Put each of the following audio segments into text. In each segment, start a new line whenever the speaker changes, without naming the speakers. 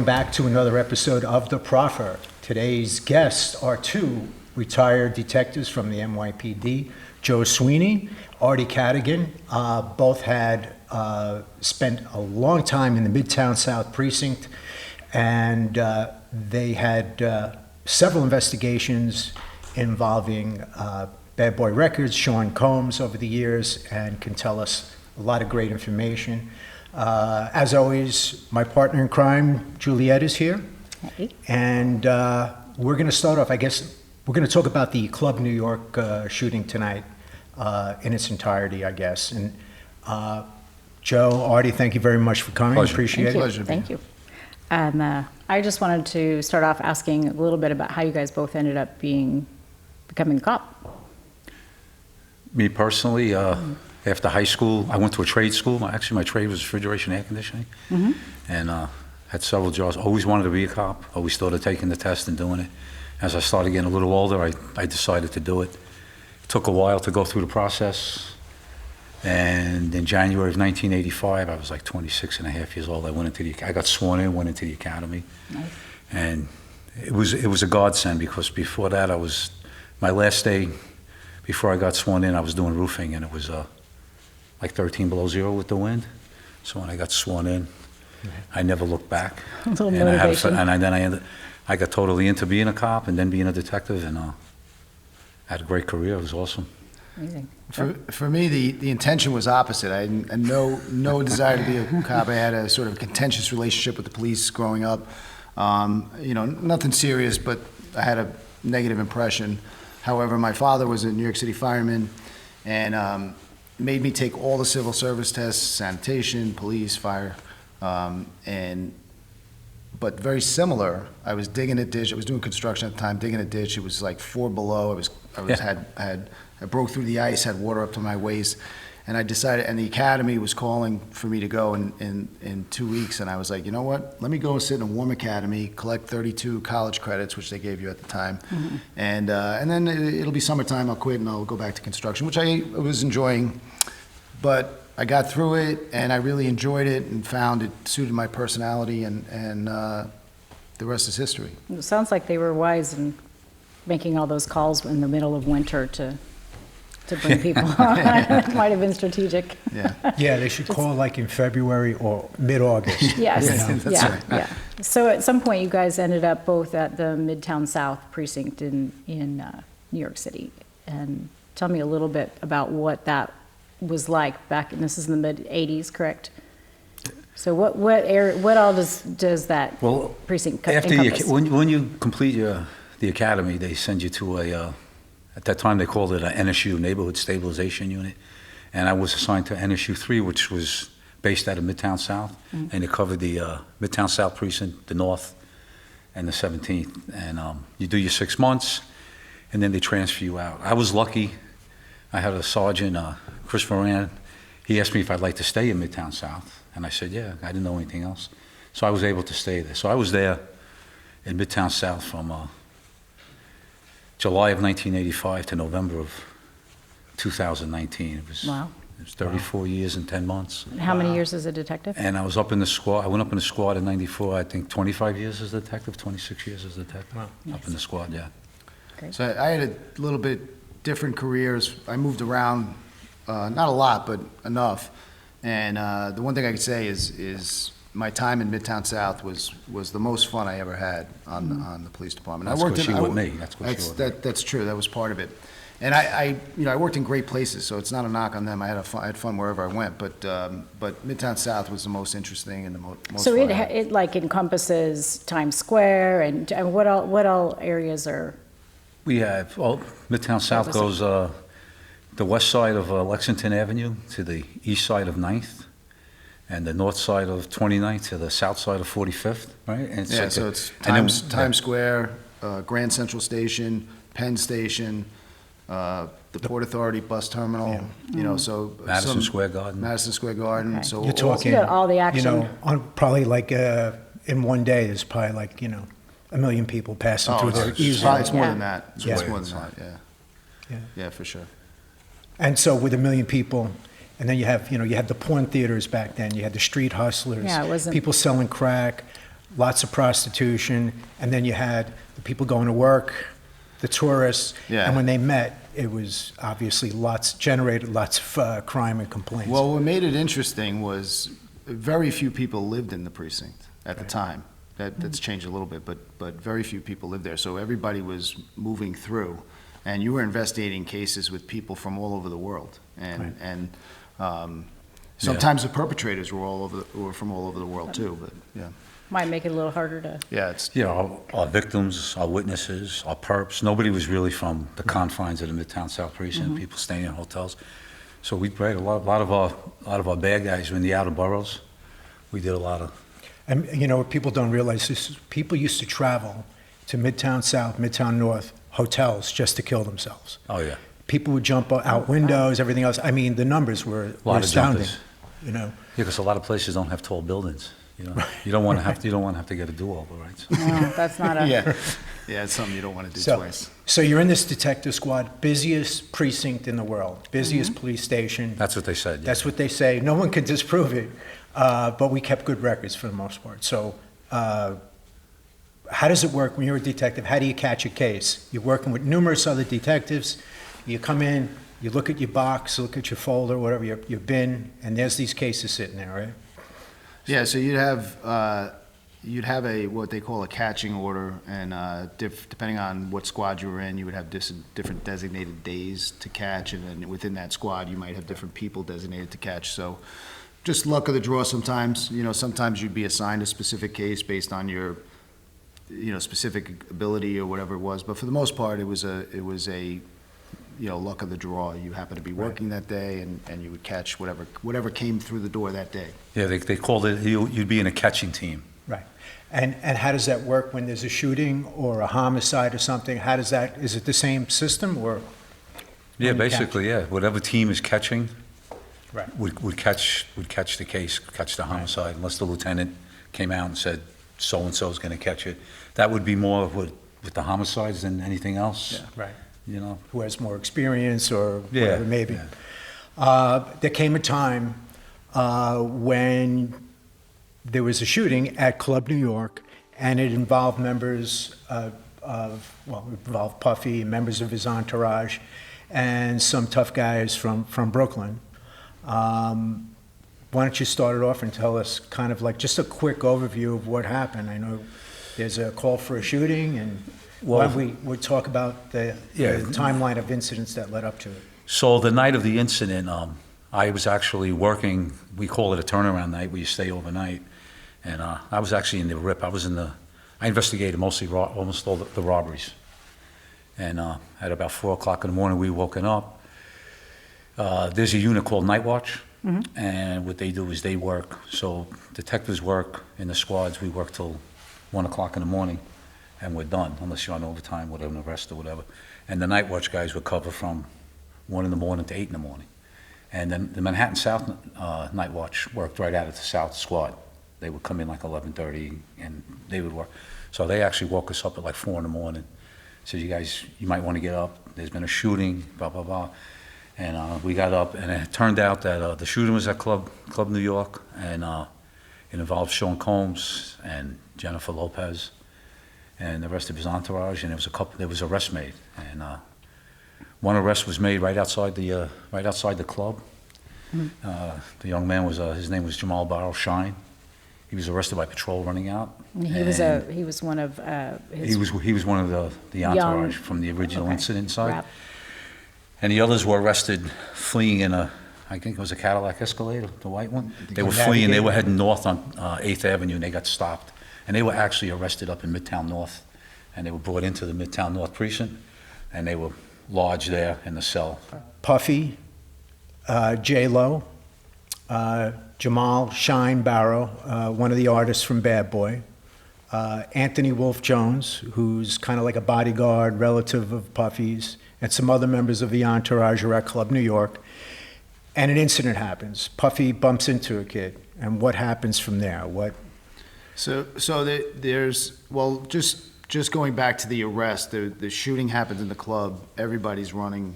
welcome back to another episode of The Proffer. Today's guests are two retired detectives from the NYPD, Joe Sweeney, Artie Cadogan. Both had spent a long time in the Midtown South precinct, and they had several investigations involving Bad Boy Records, Sean Combs over the years, and can tell us a lot of great information. As always, my partner in crime, Juliet, is here.
Hey.
And we're going to start off, I guess, we're going to talk about the Club New York shooting tonight in its entirety, I guess. And Joe, Artie, thank you very much for coming.
Pleasure.
Appreciate it.
Thank you. I just wanted to start off asking a little bit about how you guys both ended up becoming a cop.
Me personally, after high school, I went to a trade school. Actually, my trade was refrigeration and air conditioning.
Mm-hmm.
And had several jobs. Always wanted to be a cop. Always thought of taking the test and doing it. As I started getting a little older, I decided to do it. It took a while to go through the process. And in January of 1985, I was like 26 and a half years old. I got sworn in, went into the academy.
Nice.
And it was a godsend, because before that, my last day before I got sworn in, I was doing roofing, and it was like 13 below zero with the wind. So when I got sworn in, I never looked back.
A little
and
motivation.
I got totally into being a cop and then being a detective, and had a great career. It was awesome.
Amazing.
For me, the intention was opposite. I had no desire to be a cop. I had a sort of contentious relationship with the police growing up. Nothing serious, but I had a negative impression. However, my father was a New York City fireman, and made me take all the civil service tests: sanitation, police, fire, but very similar. I was digging a ditch. I was doing construction at the time, digging a ditch. It was like 4 below. I broke through the ice, had water up to my waist, and I decided. And the academy was calling for me to go in 2 weeks, and I was like, you know what? Let me go sit in a warm academy, collect 32 college credits, which they gave you at the time,
Mm-hmm.
and then it'll be summertime. I'll quit and I'll go back to construction, which I was enjoying, but I got through it, and I really enjoyed it and found it suited my personality, and the rest is history.
It sounds like they were wise in making all those calls in the middle of winter to bring people on. It might have been strategic.
Yeah.
Yeah, they should call like in February or mid-August.
Yes,
That's right.
yeah. So at some point, you guys ended up both at the Midtown South precinct in New York City. And tell me a little bit about what that was like back, and this is in the mid-'80s, correct? So what all does that precinct encompass?
When you complete the academy, they send you to at that time they called it a NSU, Neighborhood Stabilization Unit, and I was assigned to NSU 3, which was based out of Midtown South,
Mm-hmm.
and it covered the Midtown South precinct, the North, and the 17th. And you do your 6 months, and then they transfer you out. I was lucky. I had a sergeant, Chris Moran. He asked me if I'd like to stay in Midtown South, and I said, yeah. I didn't know anything else. So I was able to stay there. So I was there in Midtown South from July of 1985 to November of 2019. It was,
Wow.
It was 34 years and 10 months.
How many years as a detective?
And I was up in the squad. I went up in the squad in 94, I think 25 years as a detective, 26 years as a detective.
Wow.
Up in the squad, yeah.
Great.
So I had a little bit different careers. I moved around, not a lot, but enough. And the one thing I could say is my time in Midtown South was the most fun I ever had on the police department.
That's because you were with me.
That's true. That was part of it. And I worked in great places, so it's not a knock on them. I had fun wherever I went, but Midtown South was the most interesting and the most
So
fun.
it like encompasses Times Square and what all areas are?
We have, Midtown South goes the west side of Lexington Avenue to the east side of 9th, and the north side of 29th to the south side of 45th, right? And
it's Times Square, Grand Central Station, Penn Station, the Port Authority bus terminal, so
Madison Square Garden.
Madison Square Garden.
Okay.
So
You're talking,
You got all the action.
probably like in one day, there's probably like, 1 million people passing through there
it's
easily.
more
Yeah.
than that. It's
Yeah.
more than that.
Yeah.
Yeah, for sure.
And so with 1 million people, and then you have the porn theaters back then, you had the street hustlers,
Yeah, it wasn't-
people selling crack, lots of prostitution, and then you had the people going to work, the tourists,
Yeah.
and when they met, it was obviously generated lots of crime and complaints.
Well, what made it interesting was very few people lived in the precinct at the time. That's changed a little bit, but very few people lived there. So everybody was moving through, and you were investigating cases with people from all over the world.
Right.
And sometimes the perpetrators were from all over the world too, but yeah.
Might make it a little harder to,
Yeah, it's,
You know, our victims, our witnesses, our perps, nobody was really from the confines of the Midtown South Precinct, people staying in hotels. So we prayed, a lot of our bad guys were in the outer boroughs. We did a lot of,
And, you know, what people don't realize is people used to travel to Midtown South, Midtown North hotels just to kill themselves.
oh yeah,
People would jump out windows, everything else. I mean, the numbers were
a lot of
astounding,
jumpers.
you know.
Yeah, because a lot of places don't have tall buildings, you know. You don't want to have to get a do-over, right? So,
no, that's not a,
yeah, it's something you don't want to do
So,
twice.
so you're in this detective squad, busiest precinct in the world, busiest police station.
that's what they said. Yeah.
That's what they say. No one can disprove it, but we kept good records for the most part. So how does it work when you're a detective? How do you catch a case? You're working with numerous other detectives. You come in, you look at your box, look at your folder, whatever, your bin, and there's these cases sitting there, right?
Yeah, so you'd have a, what they call a catching order, and depending on what squad you were in, you would have different designated days to catch, and then within that squad, you might have different people designated to catch. So just luck of the draw sometimes. You know, sometimes you'd be assigned a specific case based on your, you know, specific ability or whatever it was. But for the most part, it was a you know, luck of the draw. You happen to be working that day, and you would catch whatever came through the door that day.
Yeah, they called it, you'd be in a catching team.
Right. And how does that work when there's a shooting or a homicide or something? How does that, is it the same system or?
Yeah,
When you catch?
basically, yeah. Whatever team is catching
Right.
would catch the case, catch the homicide, unless the lieutenant came out and said, so-and-so's gonna catch it. That would be more with the homicides than anything else,
Right.
you know?
Who has more experience or
Yeah,
whatever, maybe.
yeah.
There came a time when there was a shooting at Club New York, and it involved members it involved Puffy, members of his entourage, and some tough guys from Brooklyn. Why don't you start it off and tell us kind of like just a quick overview of what happened? I know there's a call for a shooting, and why don't we talk about the timeline of incidents that led up to it.
So the night of the incident, I was actually working, we call it a turnaround night, where you stay overnight. And I was actually in the RIP. I investigated almost all the robberies. And at about 4 o'clock in the morning, we woken up. There's a unit called Night Watch. And what they do is they work. So detectives work in the squads. We work till 1 o'clock in the morning, and we're done, unless you're on overtime, whatever, an arrest or whatever. And the Night Watch guys would cover from 1 in the morning to 8 in the morning. And then the Manhattan South Night Watch worked right out of the South Squad. They would come in like 11:30, and they would work. So they actually woke us up at like 4 in the morning. Said, you guys, you might want to get up. There's been a shooting, blah, blah, blah. And we got up, and it turned out that the shooting was at Club New York, and it involved Sean Combs and Jennifer Lopez and the rest of his entourage, and there was arrests made. And one arrest was made right outside the club. The young man his name was Jamal Barrow Shine. He was arrested by patrol running out.
he was one of his
He was one of the entourage
Young-
from the original
okay,
incident side.
rap.
And the others were arrested fleeing in I think it was a Cadillac Escalade, the white one. They were
Navigator.
fleeing, they were heading north on 8th Avenue, and they got stopped. And they were actually arrested up in Midtown North, and they were brought into the Midtown North precinct, and they were lodged there in the cell.
Puffy, J-Lo, Jamal Shine Barrow, one of the artists from Bad Boy, Anthony Wolf Jones, who's kind of like a bodyguard relative of Puffy's, and some other members of the entourage are at Club New York. And an incident happens. Puffy bumps into a kid, and what happens from there?
So just going back to the arrest, the shooting happens in the club, everybody's running.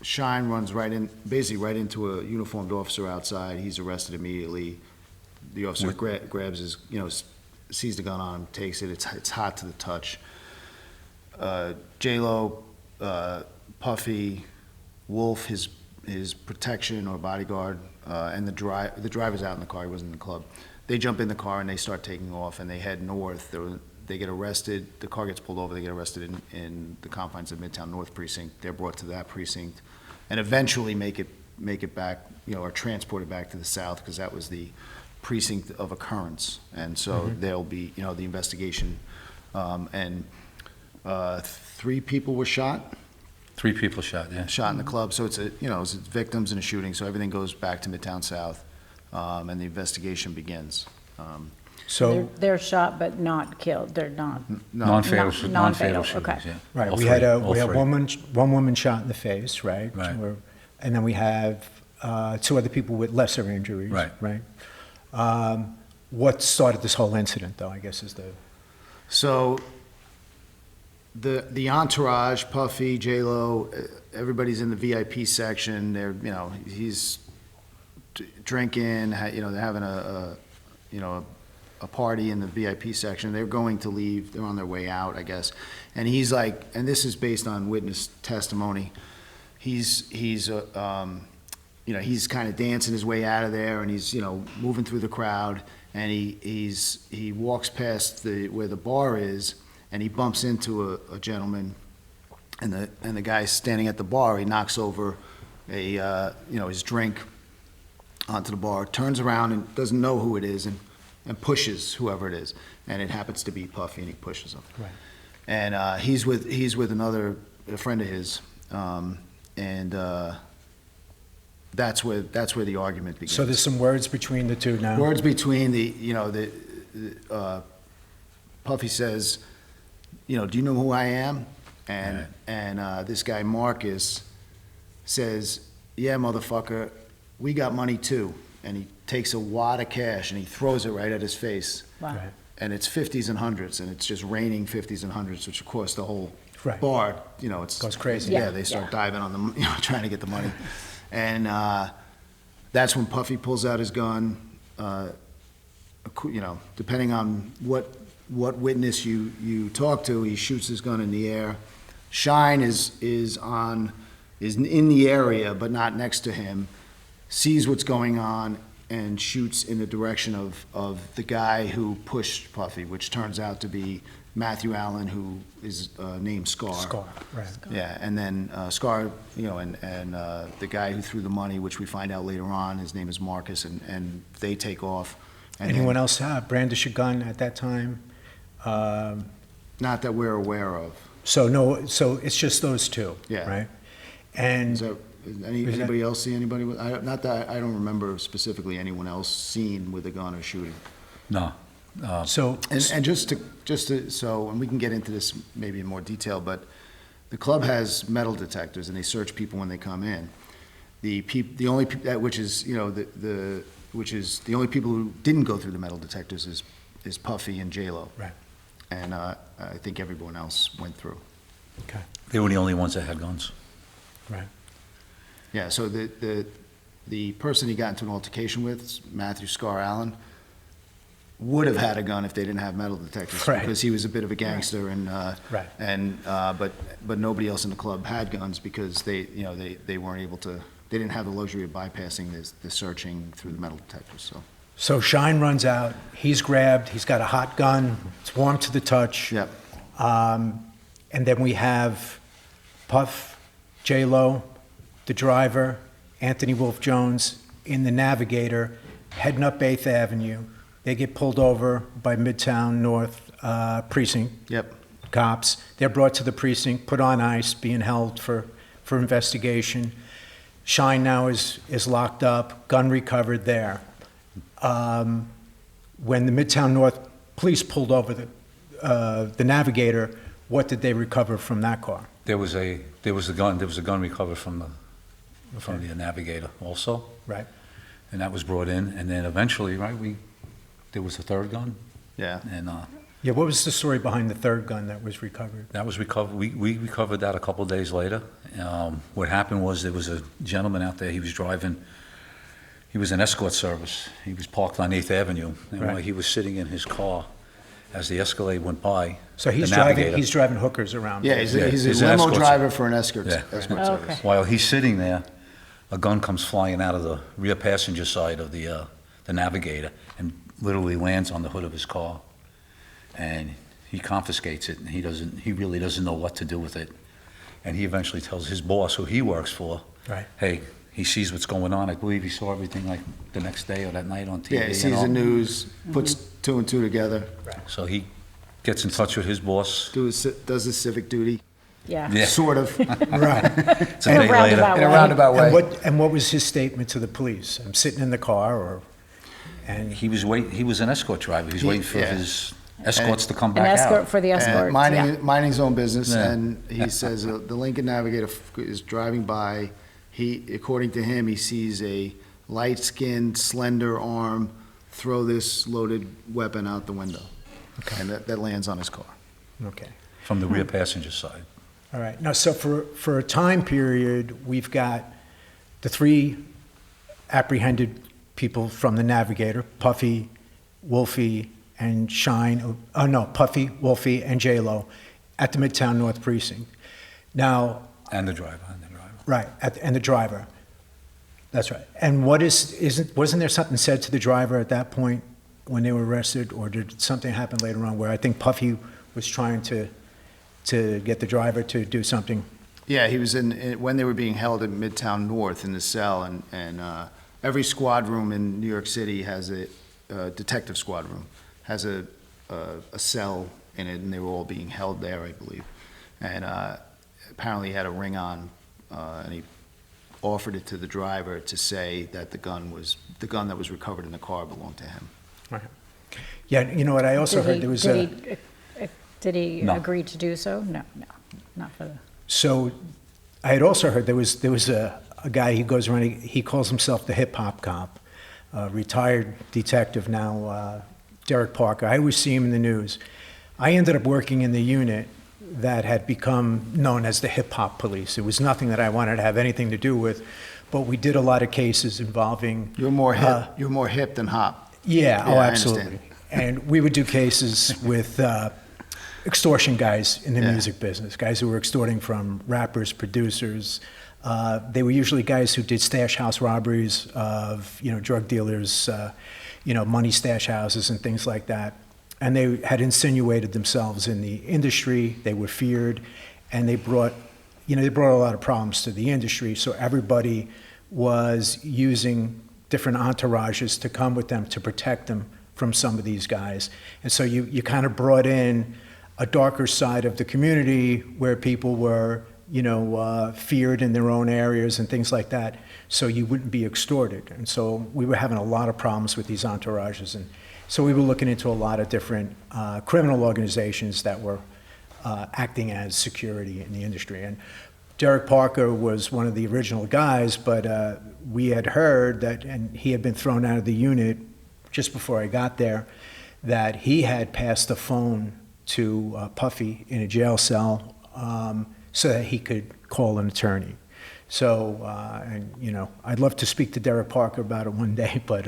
Shine runs basically right into a uniformed officer outside, he's arrested immediately. The officer grabs his, sees the gun on him, takes it. It's hot to the touch. J-Lo, Puffy, Wolf, his protection or bodyguard, and the driver's out in the car. He wasn't in the club. They jump in the car and they start taking off, and they head north. They get arrested. The car gets pulled over. They get arrested in the confines of Midtown North Precinct. They're brought to that precinct, and eventually make it back, are transported back to the south, because that was the precinct of occurrence. And so there'll be, the investigation. And 3 people were shot.
3 people shot, yeah.
Shot in the club. So it's it's victims in a shooting. So everything goes back to Midtown South, and the investigation begins.
So,
They're shot but not killed, they're not.
Non-fatal
Non-fatal,
shootings,
okay.
yeah.
right,
All
we had
three, all
we had
three.
one woman shot in the face, right?
Right.
And then we have 2 other people with lesser injuries.
Right.
Right? What started this whole incident, though, I guess is the...
So the entourage, Puffy, J-Lo, everybody's in the VIP section. They're, he's drinking, they're having a party in the VIP section. They're going to leave. They're on their way out, I guess. And he's like, and this is based on witness testimony. He's kind of dancing his way out of there, and he's, moving through the crowd, and he walks past where the bar is, and he bumps into a gentleman, and the guy standing at the bar, he knocks over his drink onto the bar, turns around and doesn't know who it is, and pushes whoever it is, and it happens to be Puffy, and he pushes him.
Right.
And he's with a friend of his, and that's where the argument begins.
So there's some words between the 2 now?
Words between Puffy says, do you know who I am? And this guy Marcus says, yeah, motherfucker, we got money too. And he takes a wad of cash and he throws it right at his face.
Wow.
Right.
And it's 50s and 100s, and it's just raining 50s and 100s, which of course the whole
Right.
bar, it's
Goes crazy.
Yeah,
Yeah,
they start
yeah.
diving on them, trying to get the money. And that's when Puffy pulls out his gun. Depending on what witness you talk to, he shoots his gun in the air. Shine is in the area, but not next to him, sees what's going on, and shoots in the direction of the guy who pushed Puffy, which turns out to be Matthew Allen, who is named Scar.
Scar, right.
Yeah, and then Scar, and the guy who threw the money, which we find out later on, his name is Marcus, and they take off. And
Anyone
then-
else brandish a gun at that time?
Not that we're aware of.
So it's just those 2?
Yeah.
Right? And...
Is anybody else see anybody with, not that, I don't remember specifically anyone else seen with a gun or shooting.
No.
So,
And just to, so, and we can get into this maybe in more detail, but the club has metal detectors, and they search people when they come in. The only, which is the only people who didn't go through the metal detectors is Puffy and J-Lo.
right,
And I think everyone else went through.
okay,
They were the only ones that had guns.
right.
Yeah, so the person he got into an altercation with, Matthew Scar Allen, would have had a gun if they didn't have metal detectors.
Right.
Because he was a bit of a gangster, and,
Right.
but nobody else in the club had guns, because they weren't able to, they didn't have the luxury of bypassing the searching through the metal detectors, so.
So Shine runs out, he's grabbed, he's got a hot gun, it's warm to the touch.
Yep.
And then we have Puff, J-Lo, the driver, Anthony Wolf Jones, in the Navigator, heading up 8th Avenue. They get pulled over by Midtown North Precinct
Yep.
cops. They're brought to the precinct, put on ice, being held for investigation. Shine now is locked up, gun recovered there. When the Midtown North Police pulled over the Navigator, what did they recover from that car?
There was a gun recovered from the Navigator also,
Right?
and that was brought in, and then eventually, right, there was a 3rd gun,
Yeah.
and
Yeah, what was the story behind the 3rd gun that was recovered?
that was recovered. We recovered that a couple of days later. What happened was there was a gentleman out there, he was driving, he was in escort service. He was parked on 8th Avenue, and while
Right.
he was sitting in his car, as the Escalade went by.
So he's
the
driving,
Navigator-
he's driving hookers around.
Yeah, he's
Yeah,
a
he's an
limo
escort.
driver for an escort,
Yeah.
escort
Oh,
service.
okay.
While he's sitting there, a gun comes flying out of the rear passenger side of the Navigator and literally lands on the hood of his car. And he confiscates it, and he really doesn't know what to do with it. And he eventually tells his boss, who he works for,
Right.
hey, he sees what's going on. I believe he saw everything like the next day or that night on TV.
Yeah, he
and
sees
all.
the news, puts two and two together,
So he gets in touch with his boss.
does his civic duty,
Yeah.
Yeah.
sort of,
Right.
It's a
In a
day later.
roundabout
in a
way.
roundabout way.
And what was his statement to the police? I'm sitting in the car, and
He was an escort driver. He was waiting for
yeah.
his escorts to come
An
back
escort
out.
for the escort, yeah.
minding his own business,
Yeah.
and he says the Lincoln Navigator is driving by. According to him, he sees a light-skinned, slender arm throw this loaded weapon out the window, and that lands on his car.
okay.
From the rear passenger side.
All right. Now, so for a time period, we've got the three apprehended people from the Navigator, Puffy, Wolfie, and Shine, Puffy, Wolfie, and J-Lo at the Midtown North Precinct. Now,
And the driver.
right, and the driver. That's right. And wasn't there something said to the driver at that point when they were arrested, or did something happen later on where I think Puffy was trying to get the driver to do something?
Yeah, he was when they were being held at Midtown North in the cell, and every squad room in New York City has a detective squad room, has a cell in it, and they were all being held there, I believe. And apparently he had a ring on, and he offered it to the driver to say that the gun that was recovered in the car belonged to him.
Right. Yeah, you know what, I also heard there was a...
Did he
No.
agree to do so? No, not for the,
So I had also heard there was a guy, he goes around, he calls himself the hip hop cop, retired detective now, Derek Parker. I always see him in the news. I ended up working in the unit that had become known as the hip hop police. It was nothing that I wanted to have anything to do with, but we did a lot of cases involving.
You're more hip than hop.
Yeah, oh,
Yeah, I
absolutely.
understand.
And we would do cases with extortion guys in the
Yeah.
music business, guys who were extorting from rappers, producers. They were usually guys who did stash house robberies of, drug dealers, money stash houses and things like that. And they had insinuated themselves in the industry. They were feared, and they brought a lot of problems to the industry. So everybody was using different entourages to come with them to protect them from some of these guys. And so you kind of brought in a darker side of the community where people were, feared in their own areas and things like that, so you wouldn't be extorted. And so we were having a lot of problems with these entourages. And so we were looking into a lot of different criminal organizations that were acting as security in the industry. And Derek Parker was one of the original guys, but we had heard that, and he had been thrown out of the unit just before I got there, that he had passed the phone to Puffy in a jail cell so that he could call an attorney. So, I'd love to speak to Derek Parker about it one day, but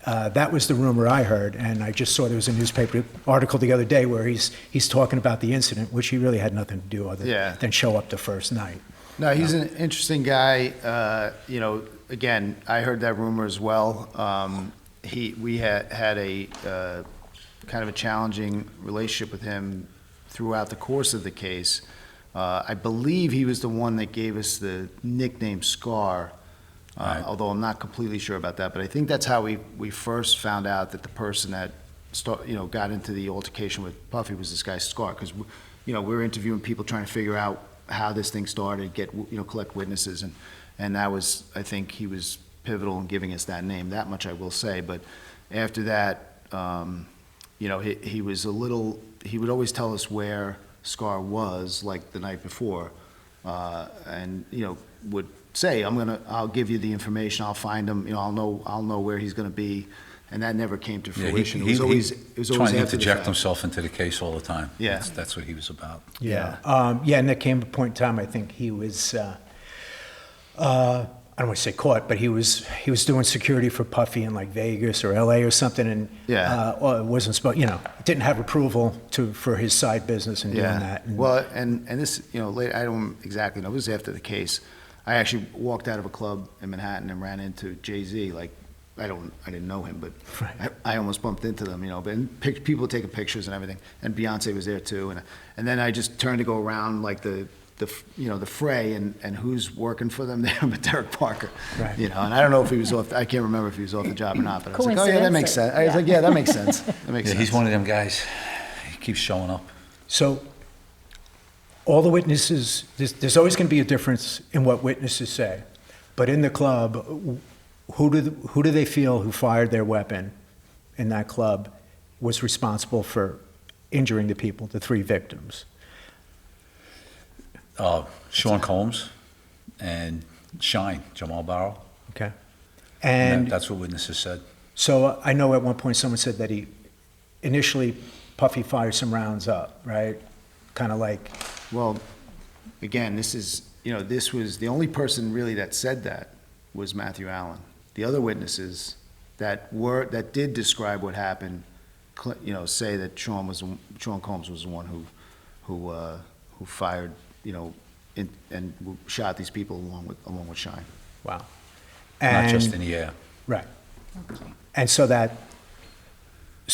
that was the rumor I heard, and I just saw there was a newspaper article the other day where he's talking about the incident, which he really had nothing to do other than show up the first night.
No, he's an interesting guy. Again, I heard that rumor as well. We had a kind of a challenging relationship with him throughout the course of the case. I believe he was the one that gave us the nickname Scar, although I'm not completely sure about that. But I think that's how we first found out that the person that got into the altercation with Puffy was this guy Scar, because we were interviewing people trying to figure out how this thing started, collect witnesses, and that was, I think he was pivotal in giving us that name. That much I will say. But after that, he was he would always tell us where Scar was, like the night before, and would say, I'll give you the information, I'll find him, I'll know where he's going to be, and that never came to fruition. It was always
trying to
after the
interject
fact.
himself into the case all the time.
Yeah.
That's what he was about.
Yeah, and there came a point in time, I think he was, I don't want to say caught, but he was doing security for Puffy in like Vegas or LA or something, and
Yeah.
or it wasn't supposed, didn't have approval for his side business and doing that. And
Well, and this, later, I don't exactly know, this was after the case. I actually walked out of a club in Manhattan and ran into Jay-Z, like, I didn't know him, but
Right.
I almost bumped into them, but people taking pictures and everything, and Beyonce was there too, and then I just turned to go around like the fray, and who's working for them there, but Derek Parker,
Right.
and I don't know if he was off, I can't remember if he was off the job or not, but I was like, oh yeah, that
Coincidence,
makes sense. I was
yeah.
like, yeah, that makes sense, that makes
Yeah,
sense.
he's one of them guys. He keeps showing up.
so all the witnesses, there's always going to be a difference in what witnesses say, but in the club, who do they feel who fired their weapon in that club was responsible for injuring the people, the 3 victims?
Sean Combs and Shine, Jamal Barrow.
Okay.
And
And
that's what witnesses said.
so I know at one point someone said that he initially Puffy fired some rounds up, right? Kind of like,
Well, again, this was, the only person really that said that was Matthew Allen. The other witnesses that did describe what happened, say that Sean Combs was the one who fired, and shot these people along with Shine.
wow.
Not just
And-
in the air.
Right. And so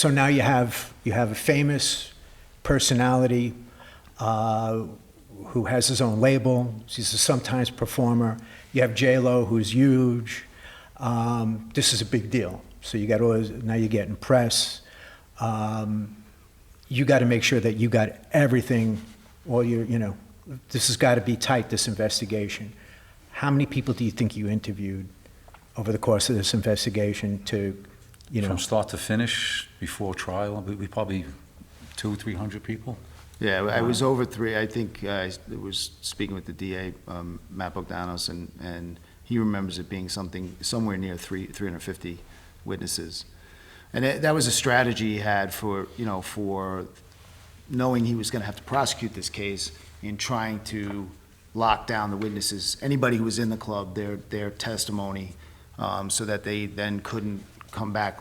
now you have a famous personality who has his own label. He's a sometimes performer. You have J-Lo, who's huge. This is a big deal. So you got now you're getting press. You got to make sure that you got everything, this has got to be tight, this investigation. How many people do you think you interviewed over the course of this investigation to,
From start to finish, before trial, we probably 200-300 people.
Yeah, I was over 3. I think I was speaking with the DA, Matt Bogdanos, and he remembers it being somewhere near 350 witnesses. And that was a strategy he had for knowing he was going to have to prosecute this case in trying to lock down the witnesses, anybody who was in the club, their testimony, so that they then couldn't come back,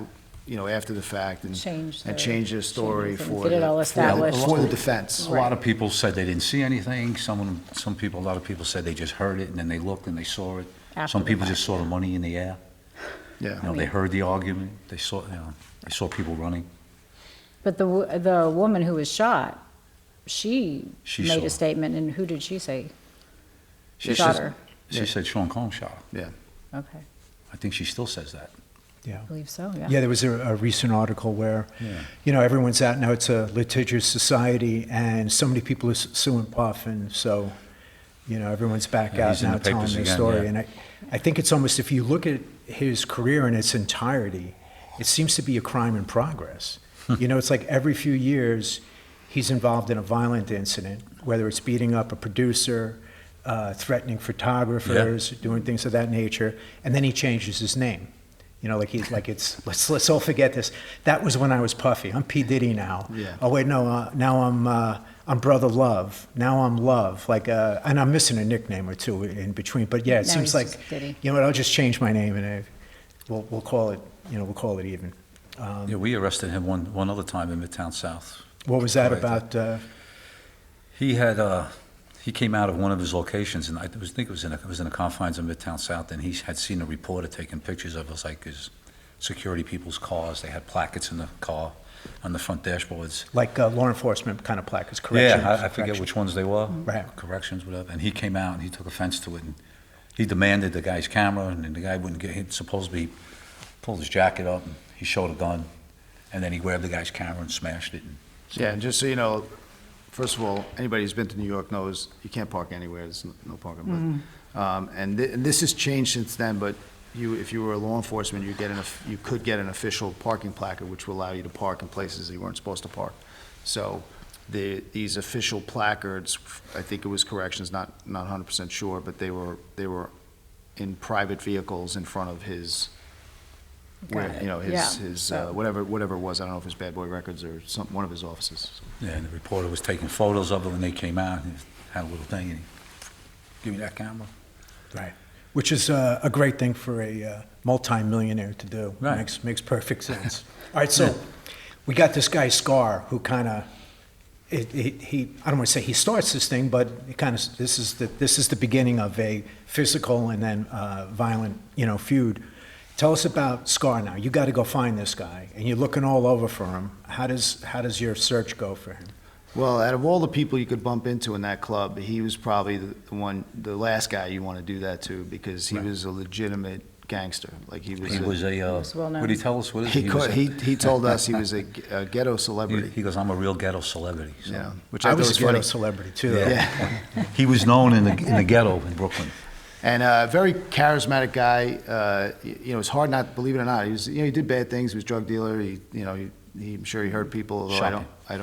after the fact and
Change
their story
things, get it all established.
for the defense.
A lot of people said they didn't see anything. A lot of people said they just heard it, and then they looked and they saw it.
After
Some
the
people
fact,
just saw the money in the air.
Yeah.
They heard the argument. They saw people running.
But the woman who was shot, she
She
made
saw.
a statement, and who did she say
She
shot
said-
her?
She said Sean Combs shot her.
Yeah.
Okay,
I think she still says that.
yeah.
I believe so, yeah.
Yeah, there was a recent article where,
Yeah.
everyone's out now, it's a litigious society, and so many people are suing Puff, and so, everyone's back
Yeah,
out
he's in
now
the
telling
papers
their
again,
story.
yeah.
And I think it's almost, if you look at his career in its entirety, it seems to be a crime in progress. It's like every few years, he's involved in a violent incident, whether it's beating up a producer, threatening photographers, doing things of that nature, and then he changes his name. Let's all forget this. That was when I was Puffy. I'm P. Diddy now.
Yeah.
Oh wait, no, now I'm Brother Love. Now I'm Love. And I'm missing a nickname or two in between. But yeah, it
Now
seems
he's
like,
just Diddy.
I'll just change my name and we'll call it, we'll call it even.
Yeah, we arrested him one other time in Midtown South.
What was that
Right.
about?
He came out of one of his locations, and I think it was in the confines of Midtown South, and he had seen a reporter taking pictures of us, like his security people's cars. They had plackets in the car on the front dashboards.
Like law enforcement kind of placards, corrections?
Yeah, I forget which ones they were.
Right.
Corrections, whatever. And he came out and he took offense to it, and he demanded the guy's camera, and then the guy wouldn't get. He supposedly pulled his jacket up, and he showed a gun, and then he grabbed the guy's camera and smashed it.
Yeah, and just so you know, first of all, anybody who's been to New York knows you can't park anywhere. There's no parking. But, and this has changed since then. But if you were a law enforcement, you could get an official parking placard, which will allow you to park in places that you weren't supposed to park. So these official placards, I think it was corrections, not 100% sure, but they were in private vehicles in front of his.
Got it.
His
So-
whatever it was. I don't know if it was Bad Boy Records or one of his offices.
Yeah, and the reporter was taking photos of it when they came out, and he had a little thing, and he, give me that camera.
Right. Which is a great thing for a multi-millionaire to do.
Right.
Makes perfect sense. All right, so we got this guy Scar who kind of, he I don't want to say he starts this thing, but it kind of this is the beginning of a physical and then violent feud. Tell us about Scar now. You got to go find this guy, and you're looking all over for him. How does your search go for him?
Well, out of all the people you could bump into in that club, he was probably the last guy you want to do that to, because he was a legitimate gangster. Like he was
well known.
what did he tell us? What is it?
he told us he was a ghetto celebrity.
He goes, I'm a real ghetto celebrity. So.
Yeah, which
I was
thought
a ghetto
funny.
celebrity too.
Yeah. He was known in the ghetto in Brooklyn.
And a very charismatic guy. It's hard not, believe it or not. He was, he did bad things. He was a drug dealer. I'm sure he hurt people. Although
Shocking.
I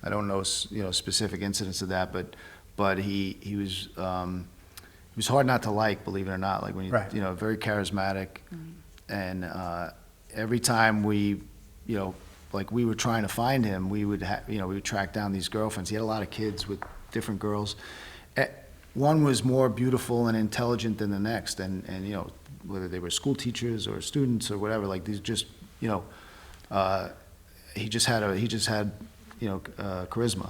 don't know, specific incidents of that. But he was hard not to like, believe it or not. Like when
Right.
very charismatic, and every time we were trying to find him, we would track down these girlfriends. He had a lot of kids with different girls. One was more beautiful and intelligent than the next, and whether they were school teachers or students or whatever, like these just he just had charisma,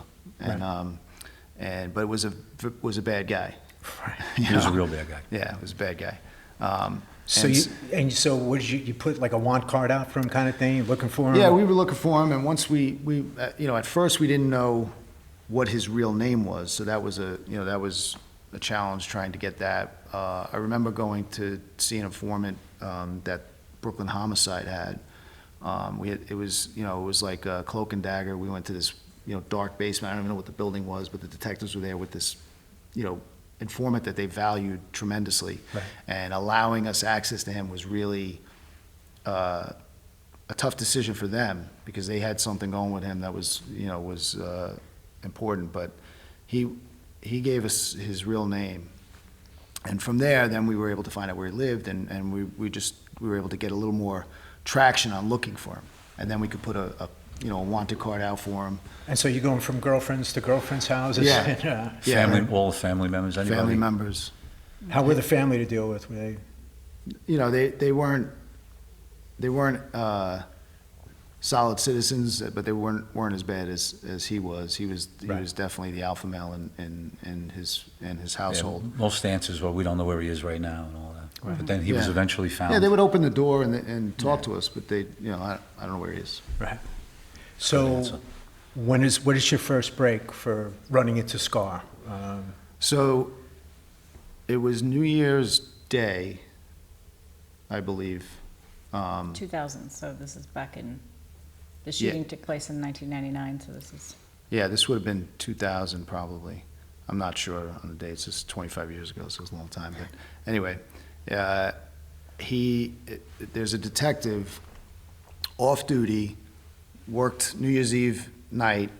and but was a bad guy.
Right.
He was a real bad guy.
Yeah, was a bad guy.
So what did you put like a want card out for him kind of thing, looking for him?
Yeah, we were looking for him, and once we at first we didn't know what his real name was, so that was a challenge trying to get that. I remember going to see an informant that Brooklyn Homicide had. It was like a cloak and dagger. We went to this dark basement. I don't even know what the building was, but the detectives were there with this informant that they valued tremendously,
Right.
and allowing us access to him was really a tough decision for them, because they had something going with him that was important. But he gave us his real name, and from there, then we were able to find out where he lived, and we were able to get a little more traction on looking for him, and then we could put a wanted card out for him.
And so you're going from girlfriends to girlfriends' houses?
Yeah.
And,
Family, all the family members, anybody?
Family members.
how were the family to deal with? Were they?
They weren't solid citizens, but they weren't as bad as he was. He was
Right.
definitely the alpha male in his
Yeah,
household.
most answers were, we don't know where he is right now and all that. But then he was
Yeah.
eventually found.
Yeah, they would open the door and talk to us, but I don't know where he is.
Right.
Good
So
answer.
what is your first break for running into Scar?
So it was New Year's Day, I believe.
2000, so this is back in, the
Yeah.
shooting took place in 1999, so this is,
Yeah, this would have been 2000 probably. I'm not sure on the dates. It's 25 years ago, so it's a long time. But anyway, there's a detective off duty, worked New Year's Eve night.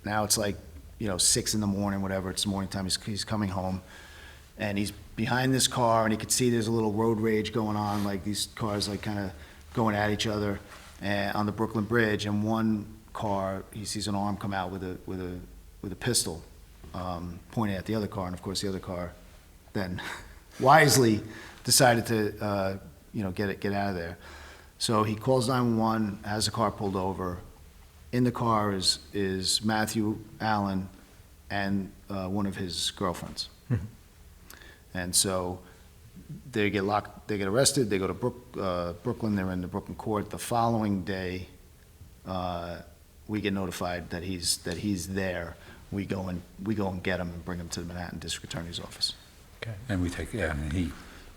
Now it's like 6 in the morning, whatever. It's morning time. He's coming home, and he's behind this car, and he could see there's a little road rage going on, like these cars like kind of going at each other on the Brooklyn Bridge. And one car, he sees an arm come out with a pistol pointing at the other car, and of course the other car then wisely decided to get out of there. So he calls 911, has the car pulled over. In the car is Matthew Allen and one of his girlfriends. And so they get arrested, they go to Brooklyn, they're in the Brooklyn court. The following day, we get notified that he's there. We go and get him and bring him to the Manhattan District Attorney's office.
Okay.
And and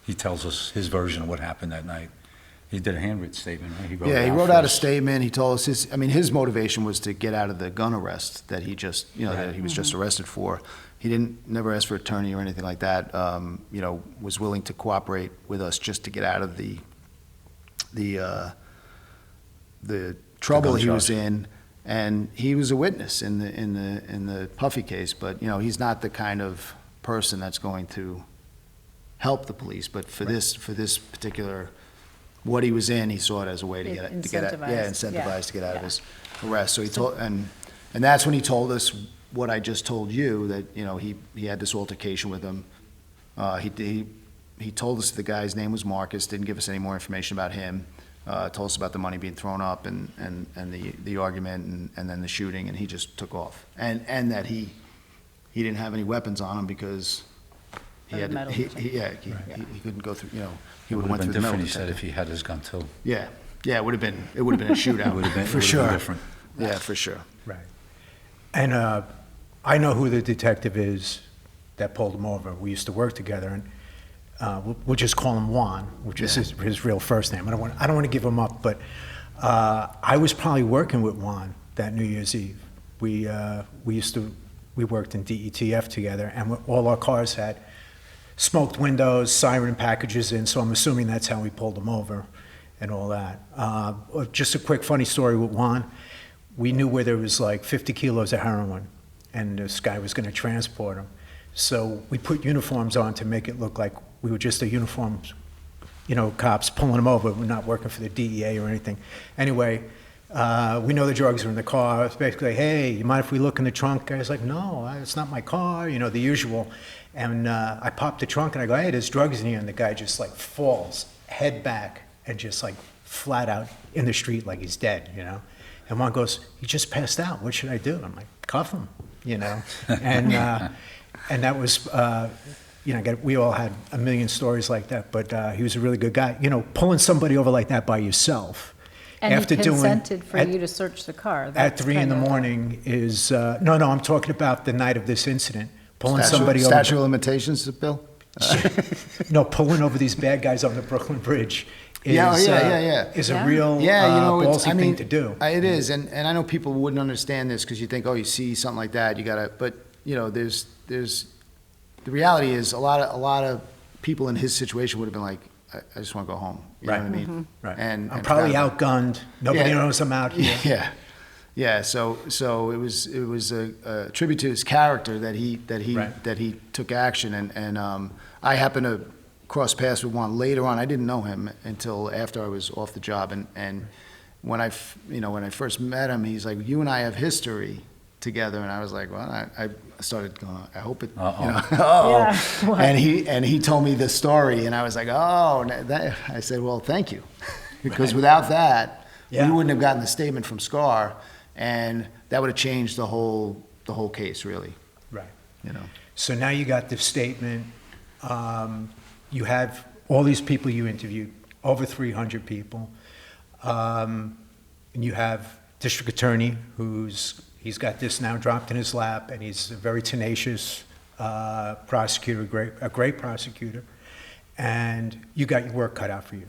he tells us his version of what happened that night. He did a handwritten statement, right? He
Wrote out a statement. He told us his motivation was to get out of the gun arrest that he just, that he was just arrested for. He never asked for attorney or anything like that. Was willing to cooperate with us just to get out of the trouble he was in. And he was a witness in the Puffy case, but he's not the kind of person that's going to help the police. But for this particular, what he was in, he saw it as a way to get out. Incentivized to get out of his arrest. So he told, and that's when he told us what I just told you, that he had this altercation with him. He he told us the guy's name was Marcus, didn't give us any more information about him. Told us about the money being thrown up and the argument and then the shooting, and he just took off. And that he didn't have any weapons on him because he
Of the
had,
metal detector.
he couldn't go through,
It
he
would
would have
have
went
been
through the metal
different, he said,
detector.
if he had his gun too.
Yeah, it would have been a shootout.
It would have been,
For
it would have
sure.
been different.
Yeah, for sure.
Right. And I know who the detective is that pulled him over. We used to work together, and we'll just call him Juan, which is his real first name. I don't want to give him up, but I was probably working with Juan that New Year's Eve. We worked in DETF together, and all our cars had smoked windows, siren packages in, so I'm assuming that's how we pulled him over and all that. Just a quick funny story with Juan. We knew where there was like 50 kilos of heroin, and this guy was going to transport him. So we put uniforms on to make it look like we were just a uniformed, cops pulling him over. We're not working for the DEA or anything. Anyway, we know the drugs are in the car. It's basically, hey, you mind if we look in the trunk? Guy's like, no, it's not my car, the usual. And I popped the trunk and I go, hey, there's drugs in here. And the guy just like falls, head back, and just like flat out in the street like he's dead, And Juan goes, he just passed out. What should I do? I'm like, cuff him, And that was, we all had a million stories like that, but he was a really good guy. Pulling somebody over like that by yourself.
And
after
he
doing-
consented for
at-
you to search the car.
At
That's
3 in the
kind of-
morning is, no, I'm talking about the night of this incident. Pulling
Statute
somebody
of
over.
limitations, Bill?
No, pulling over these bad guys on the Brooklyn Bridge is,
Yeah,
is
Yeah.
a real
it's,
ballsy thing to do.
It is, and I know people wouldn't understand this because you think, oh, you see something like that, you gotta, but, there's, the reality is a lot of people in his situation would have been like, I just want to go home. You know what I mean?
Right.
And
I'm probably
forgot
outgunned. Nobody
Yeah.
knows I'm out here.
Yeah, yeah. So it was a tribute to his character that he
Right.
took action, and I happened to cross paths with Juan later on. I didn't know him until after I was off the job, and when I first met him, he's like, you and I have history together, and I was like, well, I started going, I hope it,
Yeah, what?
and he told me the story, and I was like, oh, I said, well, thank you, because without that,
Yeah.
we wouldn't have gotten the statement from Scar, and that would have changed the whole case, really.
Right.
You know.
So now you got the statement. You have all these people you interviewed, over 300 people. And you have district attorney he's got this now dropped in his lap, and he's a very tenacious prosecutor, a great prosecutor. And you got your work cut out for you.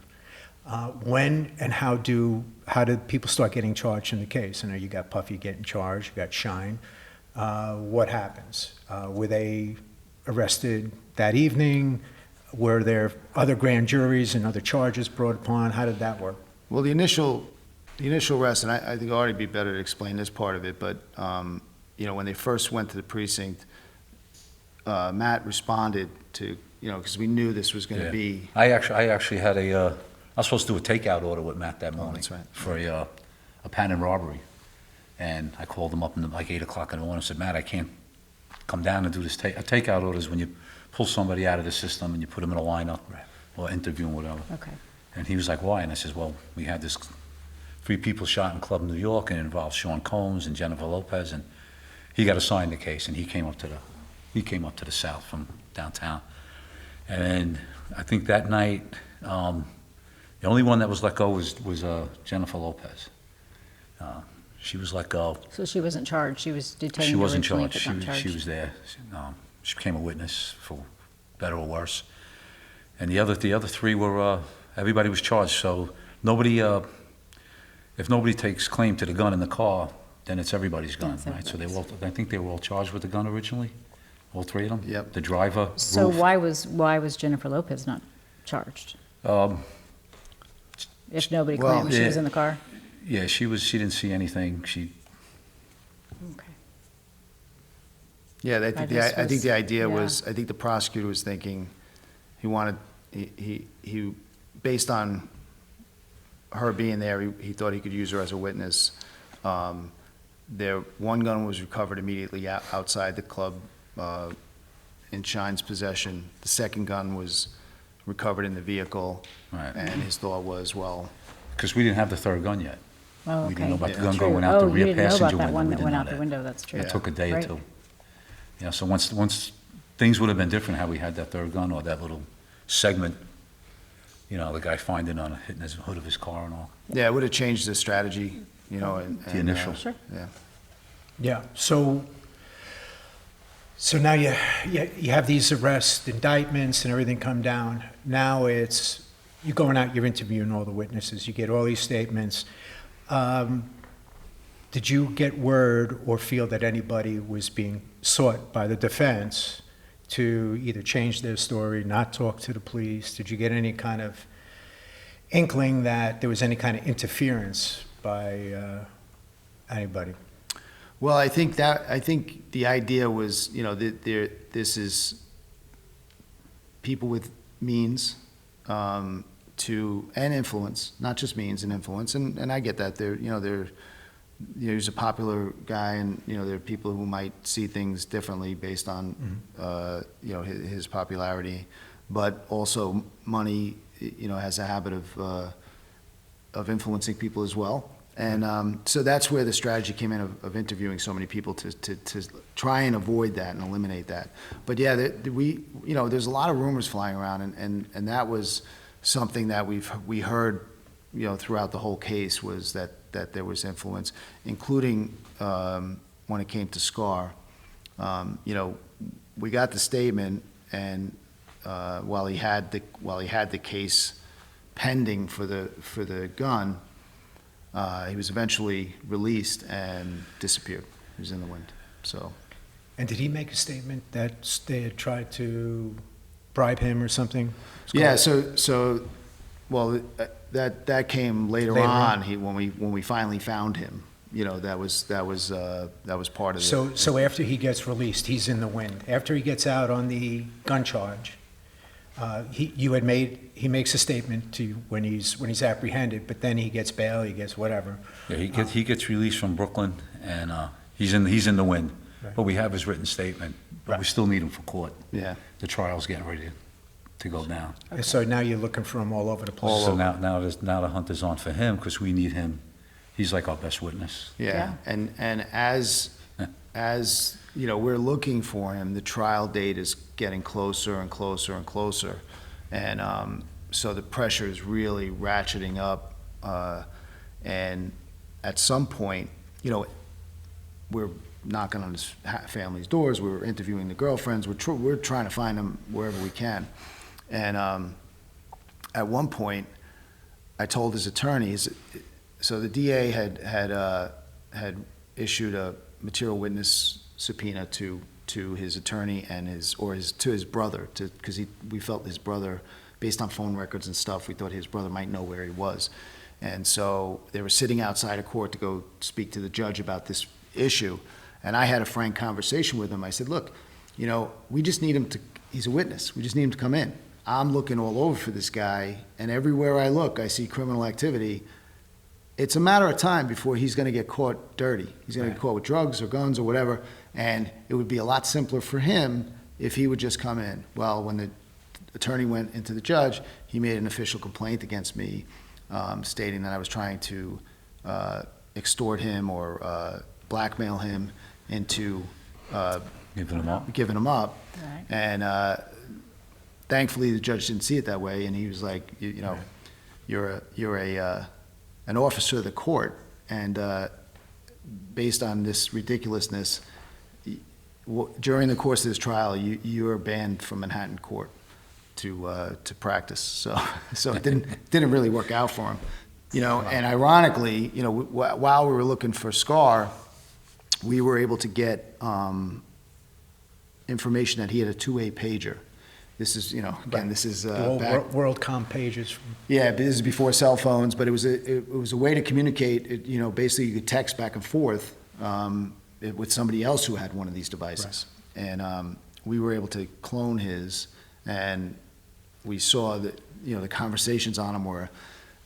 When and how did people start getting charged in the case? I know you got Puffy getting charged, you got Shine. What happens? Were they arrested that evening? Were there other grand juries and other charges brought upon? How did that work?
Well, the initial arrest, and I think Artie would be better to explain this part of it, but, when they first went to the precinct, Matt responded to, because we knew this was going to
Yeah.
be.
I actually had I was supposed to do a takeout order with Matt that morning.
that's right.
For a pan and robbery. And I called him up like 8 o'clock in the morning and said, Matt, I can't come down and do this a takeout order is when you pull somebody out of the system and you put them in a lineup or interview and whatever.
Okay.
And he was like, why? And I says, well, we had this 3 people shot in Club New York, and it involved Sean Combs and Jennifer Lopez, and he got assigned the case, and he came up to the south from downtown. And I think that night, the only one that was let go was Jennifer Lopez. She was let go.
So she wasn't charged, she was detained
She wasn't
originally,
charged.
but not charged?
She was there. She became a witness, for better or worse. And the other 3 were, everybody was charged. So nobody, if nobody takes claim to the gun in the car, then it's everybody's gun,
It's
right? So
everybody's.
I think they were all charged with the gun originally, all 3 of them?
Yep.
The driver,
So
roof.
why was Jennifer Lopez not charged? If nobody
Well,
claimed she was
yeah.
in the car?
Yeah, she didn't see anything.
Okay.
Yeah, I think the idea
yeah.
was, I think the prosecutor was thinking, he based on her being there, he thought he could use her as a witness. One gun was recovered immediately outside the club in Shine's possession. The second gun was recovered in the vehicle.
Right.
And his thought was, well,
Because we didn't have the third gun yet.
Oh,
We
okay.
didn't know about the
Yeah.
gun
True.
going out the
Oh, you
rear
didn't know
passenger
about that
window.
one
We
that
didn't
went
know
out the
that.
window, that's true.
It took a day or
Right.
two. Yeah, so once, things would have been different had we had that third gun or that little segment, the guy finding on, hitting his hood of his car and all.
yeah, it would have changed the strategy,
The initial.
Sure.
Yeah.
Yeah, so now you have these arrests, indictments, and everything come down. Now you're going out, you're interviewing all the witnesses, you get all these statements. Did you get word or feel that anybody was being sought by the defense to either change their story, not talk to the police? Did you get any kind of inkling that there was any kind of interference by anybody?
Well, I think the idea was, this is people with means and influence, not just means and influence, and I get that he's a popular guy, and there are people who might see things differently based on his popularity, but also money has a habit of influencing people as well. And so that's where the strategy came in of interviewing so many people to try and avoid that and eliminate that. But yeah, there's a lot of rumors flying around, and that was something that we heard throughout the whole case, was that there was influence, including when it came to Scar. We got the statement, and while he had the case pending for the gun. He was eventually released and disappeared. He was in the wind, so.
And did he make a statement that they had tried to bribe him or something?
Yeah, well, that came later on. When we finally found him, that was part of it.
So after he gets released, he's in the wind. After he gets out on the gun charge, he makes a statement to you when he's apprehended, but then he gets bail, he gets whatever.
Yeah, he gets released from Brooklyn, and he's in the wind.
Right.
But we have his written statement, but we still need him for court.
Yeah.
The trial's getting ready to go down.
And so now you're looking for him all over the place.
So now the hunt is on for him, because we need him. He's like our best witness.
Yeah, and as we're looking for him, the trial date is getting closer and closer and closer, and so the pressure is really ratcheting up, and at some point, we're knocking on his family's doors, we're interviewing the girlfriends, we're trying to find him wherever we can, and at one point, I told his attorneys. So the DA had issued a material witness subpoena to his attorney and to his brother, because we felt his brother, based on phone records and stuff, we thought his brother might know where he was. And so they were sitting outside of court to go speak to the judge about this issue. And I had a frank conversation with him. I said, look, we just need him he's a witness. We just need him to come in. I'm looking all over for this guy, and everywhere I look, I see criminal activity. It's a matter of time before he's going to get caught dirty. He's going to get caught with drugs or guns or whatever, and it would be a lot simpler for him if he would just come in. Well, when the attorney went into the judge, he made an official complaint against me, stating that I was trying to extort him or blackmail him into giving him up.
Right.
And thankfully, the judge didn't see it that way, and he was like, you're an officer of the court, and based on this ridiculousness, during the course of this trial, you are banned from Manhattan court to practice. So it didn't really work out for him, And ironically, while we were looking for Scar, we were able to get information that he had a two-way pager. This is, again, this is
The old
back.
WorldCom pages.
Yeah, this is before cell phones, but it was a way to communicate. Basically, you could text back and forth with somebody else who had one of these devices, and we were able to clone his, and we saw that the conversations on him were,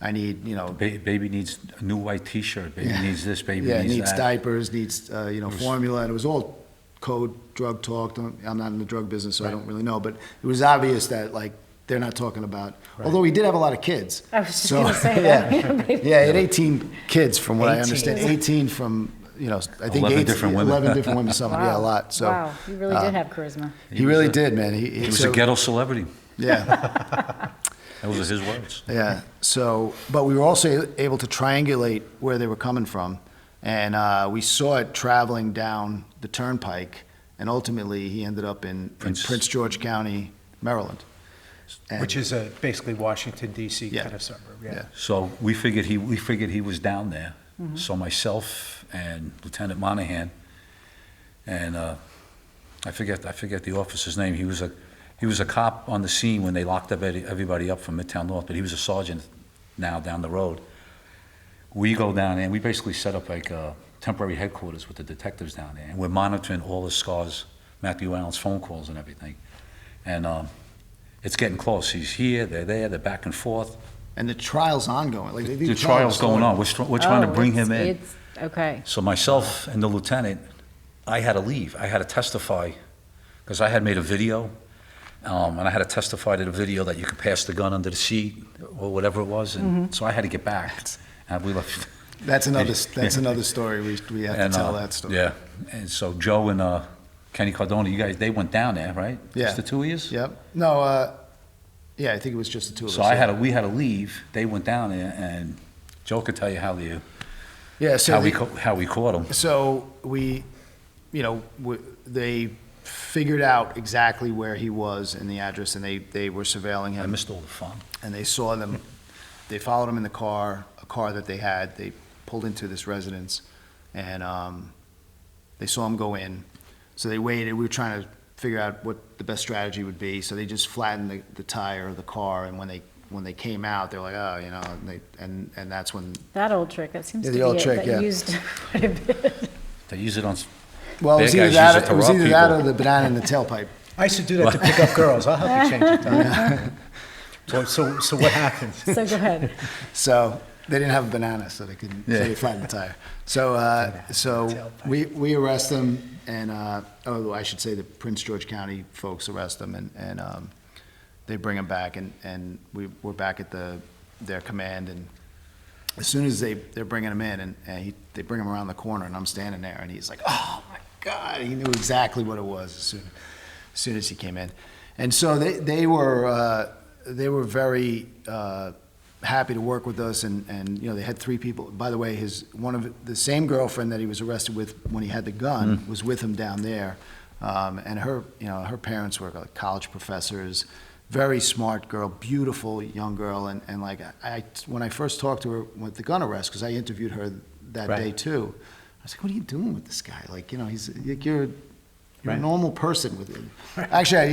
I need
Baby needs a new white T-shirt. Baby needs this. Baby
needs
that.
diapers, needs formula, and it was all code drug talk. I'm not in the drug business, so I don't really know, but it was obvious that they're not talking about, although he did have a lot of kids.
I was just
So,
gonna say
yeah.
that.
Yeah, he had 18 kids from what I
18.
understand. 18 from, I think
11 different women.
11 different women, something, yeah, a lot. So
Wow, you really did have charisma.
he really did, man.
He was a ghetto celebrity.
Yeah.
Those are his words.
Yeah, so, but we were also able to triangulate where they were coming from, and we saw it traveling down the turnpike, and ultimately, he ended up in Prince George County, Maryland. And-
Which is basically Washington DC
Yeah.
kind of suburb,
Yeah.
yeah.
So we figured he was down there. So myself and Lieutenant Monahan, and I forget the officer's name. He was a cop on the scene when they locked everybody up from Midtown North, but he was a sergeant now down the road. We go down there, and we basically set up like temporary headquarters with the detectives down there, and we're monitoring all the SCAR's, Matthew Allen's phone calls and everything. And it's getting close. He's here, they're there, they're back and forth.
And the trial's ongoing, like,
The trial's going on. We're trying to
Oh,
bring him in.
Okay.
So myself and the lieutenant, I had to leave. I had to testify, because I had made a video, and I had to testify to the video that you could pass the gun under the seat, or whatever it was, and so I had to get back. And we left.
That's another story, we have to
And,
tell that story.
Yeah, and so Joe and Kenny Cardona, you guys, they went down there, right?
Yeah.
Just the two of you?
Yep, no, yeah, I think it was just the two of us.
So we had to leave. They went down there, and Joe could tell you
Yeah, so
how we caught him.
So they figured out exactly where he was and the address, and they were surveilling
I
him,
missed all the fun.
and they saw them, they followed him in the car, a car that they had, they pulled into this residence, and they saw him go in, so they waited, we were trying to figure out what the best strategy would be, so they just flattened the tire of the car, and when they came out, they're like, oh, and that's when,
That old trick, that seems
Yeah,
to
the
be
old
it,
trick,
that
yeah.
used quite a bit.
They use it on.
well, it was
Bad
either
guys use
that,
it to
it was
rob
either that
people.
or the banana in the tailpipe.
I used to do that to pick up girls. I'll help you change it, Tom. So what happened?
So go ahead.
So they didn't have a banana, so they couldn't. So they flattened the tire. So we arrest them, and I should say the Prince George County folks arrest them, and they bring him back, and we're back at their command, and as soon as they're bringing him in, and they bring him around the corner, and I'm standing there, and he's like, oh my God, he knew exactly what it was as soon as he came in, and so they were very happy to work with us, and they had 3 people. By the way, the same girlfriend that he was arrested with when he had the gun was with him down there, and her parents were like college professors, very smart girl, beautiful young girl, and like when I first talked to her with the gun arrest, because I interviewed her that
Right.
day too, I was like, what are you doing with this guy? Like, he's like, you're a
Right.
normal person with him. Actually, I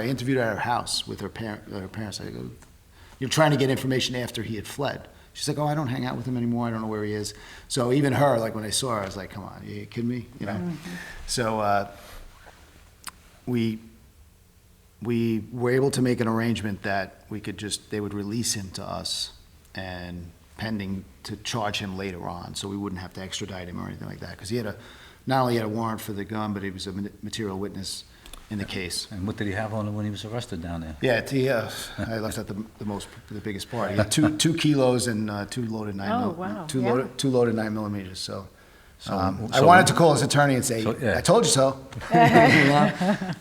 interviewed her at her house with her parents. I go, you're trying to get information after he had fled. She's like, oh, I don't hang out with him anymore. I don't know where he is. So even her, like when I saw her, I was like, come on, are you kidding me? So we were able to make an arrangement that they would release him to us, and pending to charge him later on, so we wouldn't have to extradite him or anything like that, because he not only had a warrant for the gun, but he was a material witness in the case.
And what did he have on him when he was arrested down there?
Yeah, I left out the biggest part. He had 2 kilos and 2 loaded 9
Oh, wow,
two
yeah.
loaded 9 millimeters. So, I
so-
wanted to call his attorney and say,
So, yeah.
I told you so.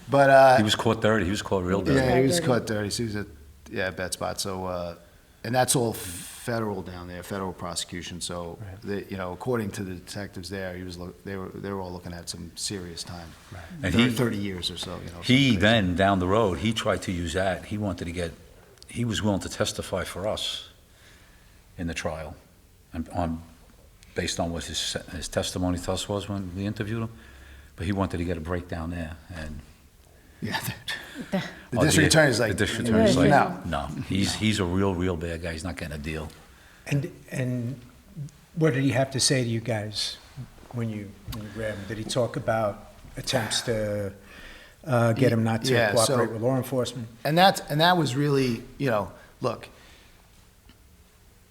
But
He was caught dirty. He was caught real dirty.
yeah, he was
Dirty.
caught dirty. So he was at bad spot. So, and that's all federal down there, federal prosecution. So, according to the detectives there, they were all looking at some serious time.
And
30 years or so.
He then, down the road, he tried to use that. He was willing to testify for us in the trial, based on what his testimony to us was when we interviewed him. But he wanted to get a breakdown there, and
Yeah. The district attorney's like,
the district attorney's like,
no.
no, he's a real bad guy. He's not getting a deal.
And what did he have to say to you guys when you grabbed him? Did he talk about attempts to get him not to
Yeah, so-
cooperate with law enforcement?
And that was really, look,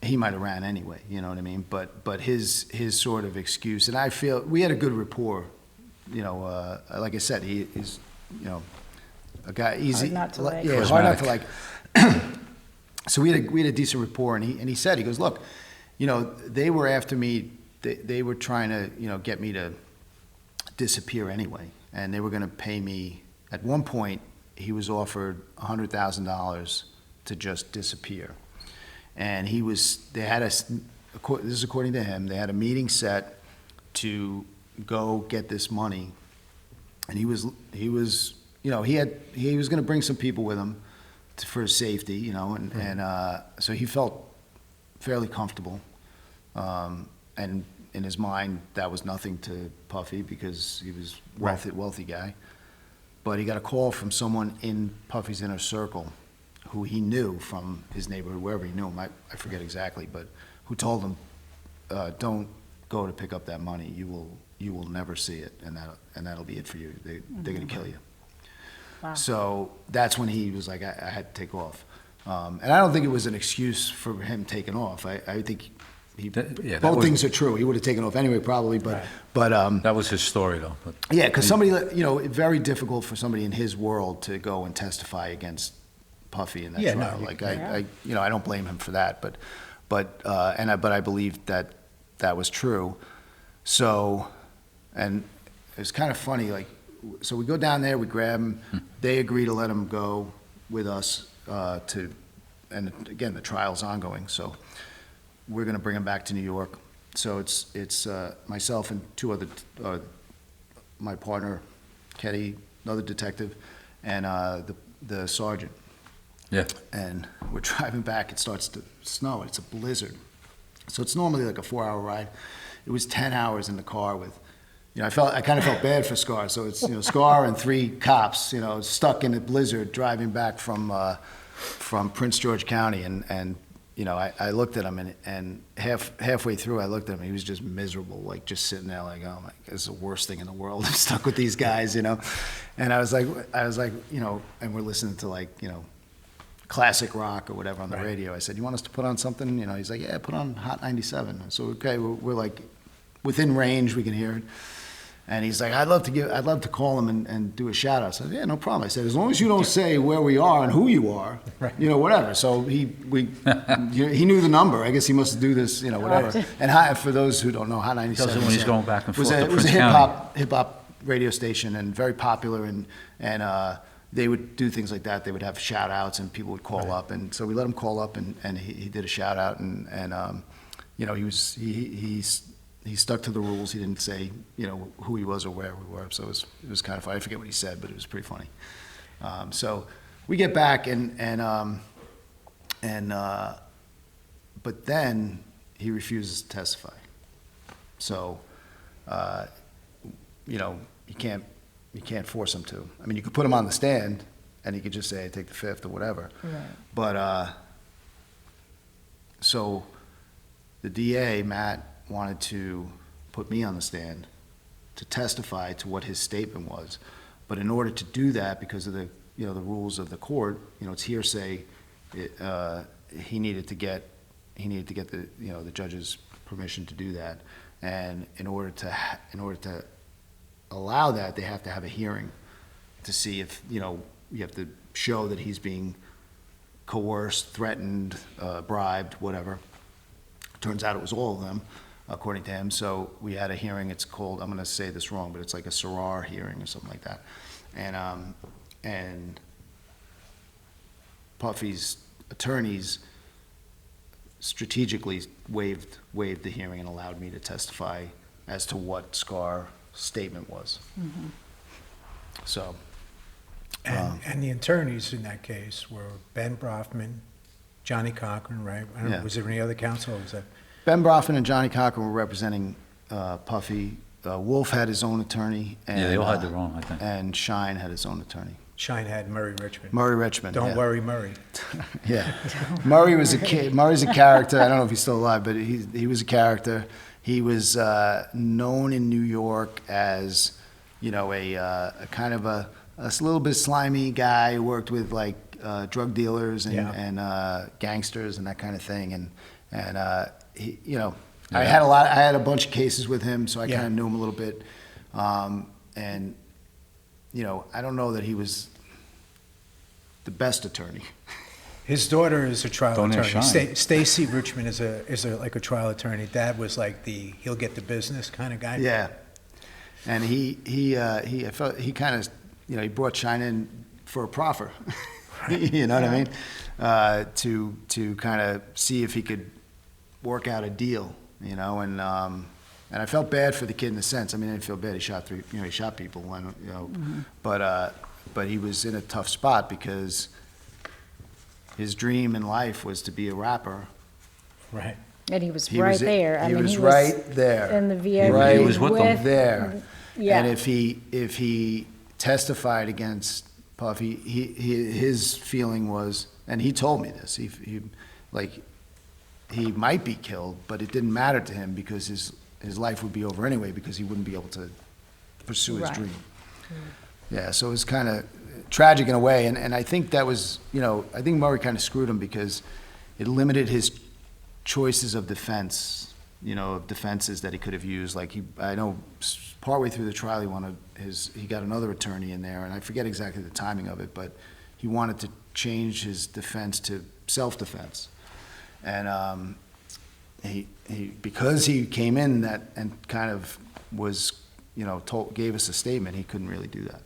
he might have ran anyway, you know what I mean? But his sort of excuse, and I feel we had a good rapport, like I said, he is, a guy easy.
Hard not to like.
Yeah, hard not to like. So we had a decent rapport, and he said, he goes, look, you know, they were after me. They were trying to, you know, get me to disappear anyway, and they were going to pay me. At one point, he was offered $100,000 to just disappear, and they had this is according to him. They had a meeting set to go get this money, and he was, you know, he was going to bring some people with him for his safety, you know, and so he felt fairly comfortable, and in his mind that was nothing to Puffy because he was wealthy guy, but he got a call from someone in Puffy's inner circle who he knew from his neighborhood, wherever he knew him, I forget exactly, but who told him, don't go to pick up that money, you will never see it, and that'll be it for you. They're going to kill you.
Wow.
So that's when he was like, I had to take off. And I don't think it was an excuse for him taking off. I think both things are true. He would have taken off anyway, probably, but
That was his story, though. But
yeah, because somebody, you know, very difficult for somebody in his world to go and testify against Puffy in that trial.
No,
like you know, I don't blame him for that, but I believe that was true. So, and it's kind of funny, like, so we go down there, we grab him, they agree to let him go with us and again, the trial's ongoing, so we're gonna bring him back to New York. So it's myself and two other, my partner, Ketty, another detective, and the sergeant.
yeah,
And we're driving back, it starts to snow, it's a blizzard. So it's normally like a 4-hour ride. It was 10 hours in the car with, you know, I kind of felt bad for Scar. So it's, you know, Scar and 3 cops, you know, stuck in the blizzard driving back from Prince George County. And you know, I looked at him and halfway through I looked at him, he was just miserable, like just sitting there like, oh my, it's the worst thing in the world. I'm stuck with these guys, you know? And I was like, you know, and we're listening to like, you know, classic rock or whatever on the radio. I said, you want us to put on something? You know, he's like, yeah, put on Hot 97. So, okay, we're like within range, we can hear it. And he's like, I'd love to call him and do a shout out. I said, yeah, no problem. I said, as long as you don't say where we are and who you are, you know, whatever. So he knew the number. I guess he must do this, you know, whatever. And for those who don't know, Hot 97
does it when he's going back and forth to
it was
Prince
a
County.
hip hop radio station and very popular, and they would do things like that. They would have shout outs and people would call up, and so we let him call up and he did a shout out, and you know, he stuck to the rules. He didn't say, you know, who he was or where we were. So it was kind of funny. I forget what he said, but it was pretty funny. So we get back but then he refuses to testify. So, you know, you can't force him to. I mean, you could put him on the stand and he could just say, I take the fifth or whatever.
Right.
But, so the DA, Matt, wanted to put me on the stand to testify to what his statement was. But in order to do that, because of the, you know, the rules of the court, you know, it's hearsay, he needed to get the, you know, the judge's permission to do that. And in order to allow that, they have to have a hearing to see if, you know, you have to show that he's being coerced, threatened, bribed, whatever. Turns out it was all of them, according to him. So we had a hearing. It's called, I'm going to say this wrong, but it's like a Sarar hearing or something like that. And Puffy's attorneys strategically waived the hearing and allowed me to testify as to what Scar's statement was.
Mm-hmm.
So.
And the attorneys in that case were Ben Brofman, Johnny Cochran, right? I don't know, was there any other counsel, or was that?
Ben Brofman and Johnny Cochran were representing Puffy. Wolf had his own attorney. And,
Yeah, they all had their own, I think.
And Shine had his own attorney.
Shine had Murray Richmond.
Murray Richmond.
Don't
yeah.
worry, Murray.
Yeah. Murray's a character. I don't know if he's still alive, but he was a character. He was known in New York as, you know, a kind of a little bit slimy guy who worked with like drug dealers and gangsters and that kind of thing. And he, you know,
Yeah.
I had a bunch of cases with him, so I kind of knew him a little bit. And, you know, I don't know that he was the best attorney.
His daughter is a trial
Don't
attorney.
shine.
Stacy Richmond is like a trial attorney. Dad was like he'll get the business kind of guy.
Yeah, and I felt he kind of, he brought Shine in for a proffer. You know what I mean? To kind of see if he could work out a deal, and I felt bad for the kid in a sense. I mean, I didn't feel bad. He shot he shot people, but he was in a tough spot because his dream in life was to be a rapper.
Right.
And he was right there. I
He
mean,
was right there.
in the VIP.
Right
He was with them.
there.
Yeah.
And if he testified against Puffy, his feeling was, and he told me this, he might be killed, but it didn't matter to him because his life would be over anyway because he wouldn't be able to pursue his
Right.
dream. Yeah, so it was kind of tragic in a way, and I think that was, I think Murray kind of screwed him because it limited his choices of defense, of defenses that he could have used. Like I know partway through the trial, he got another attorney in there, and I forget exactly the timing of it, but he wanted to change his defense to self-defense. And because he came in and kind of was, gave us a statement, he couldn't really do that.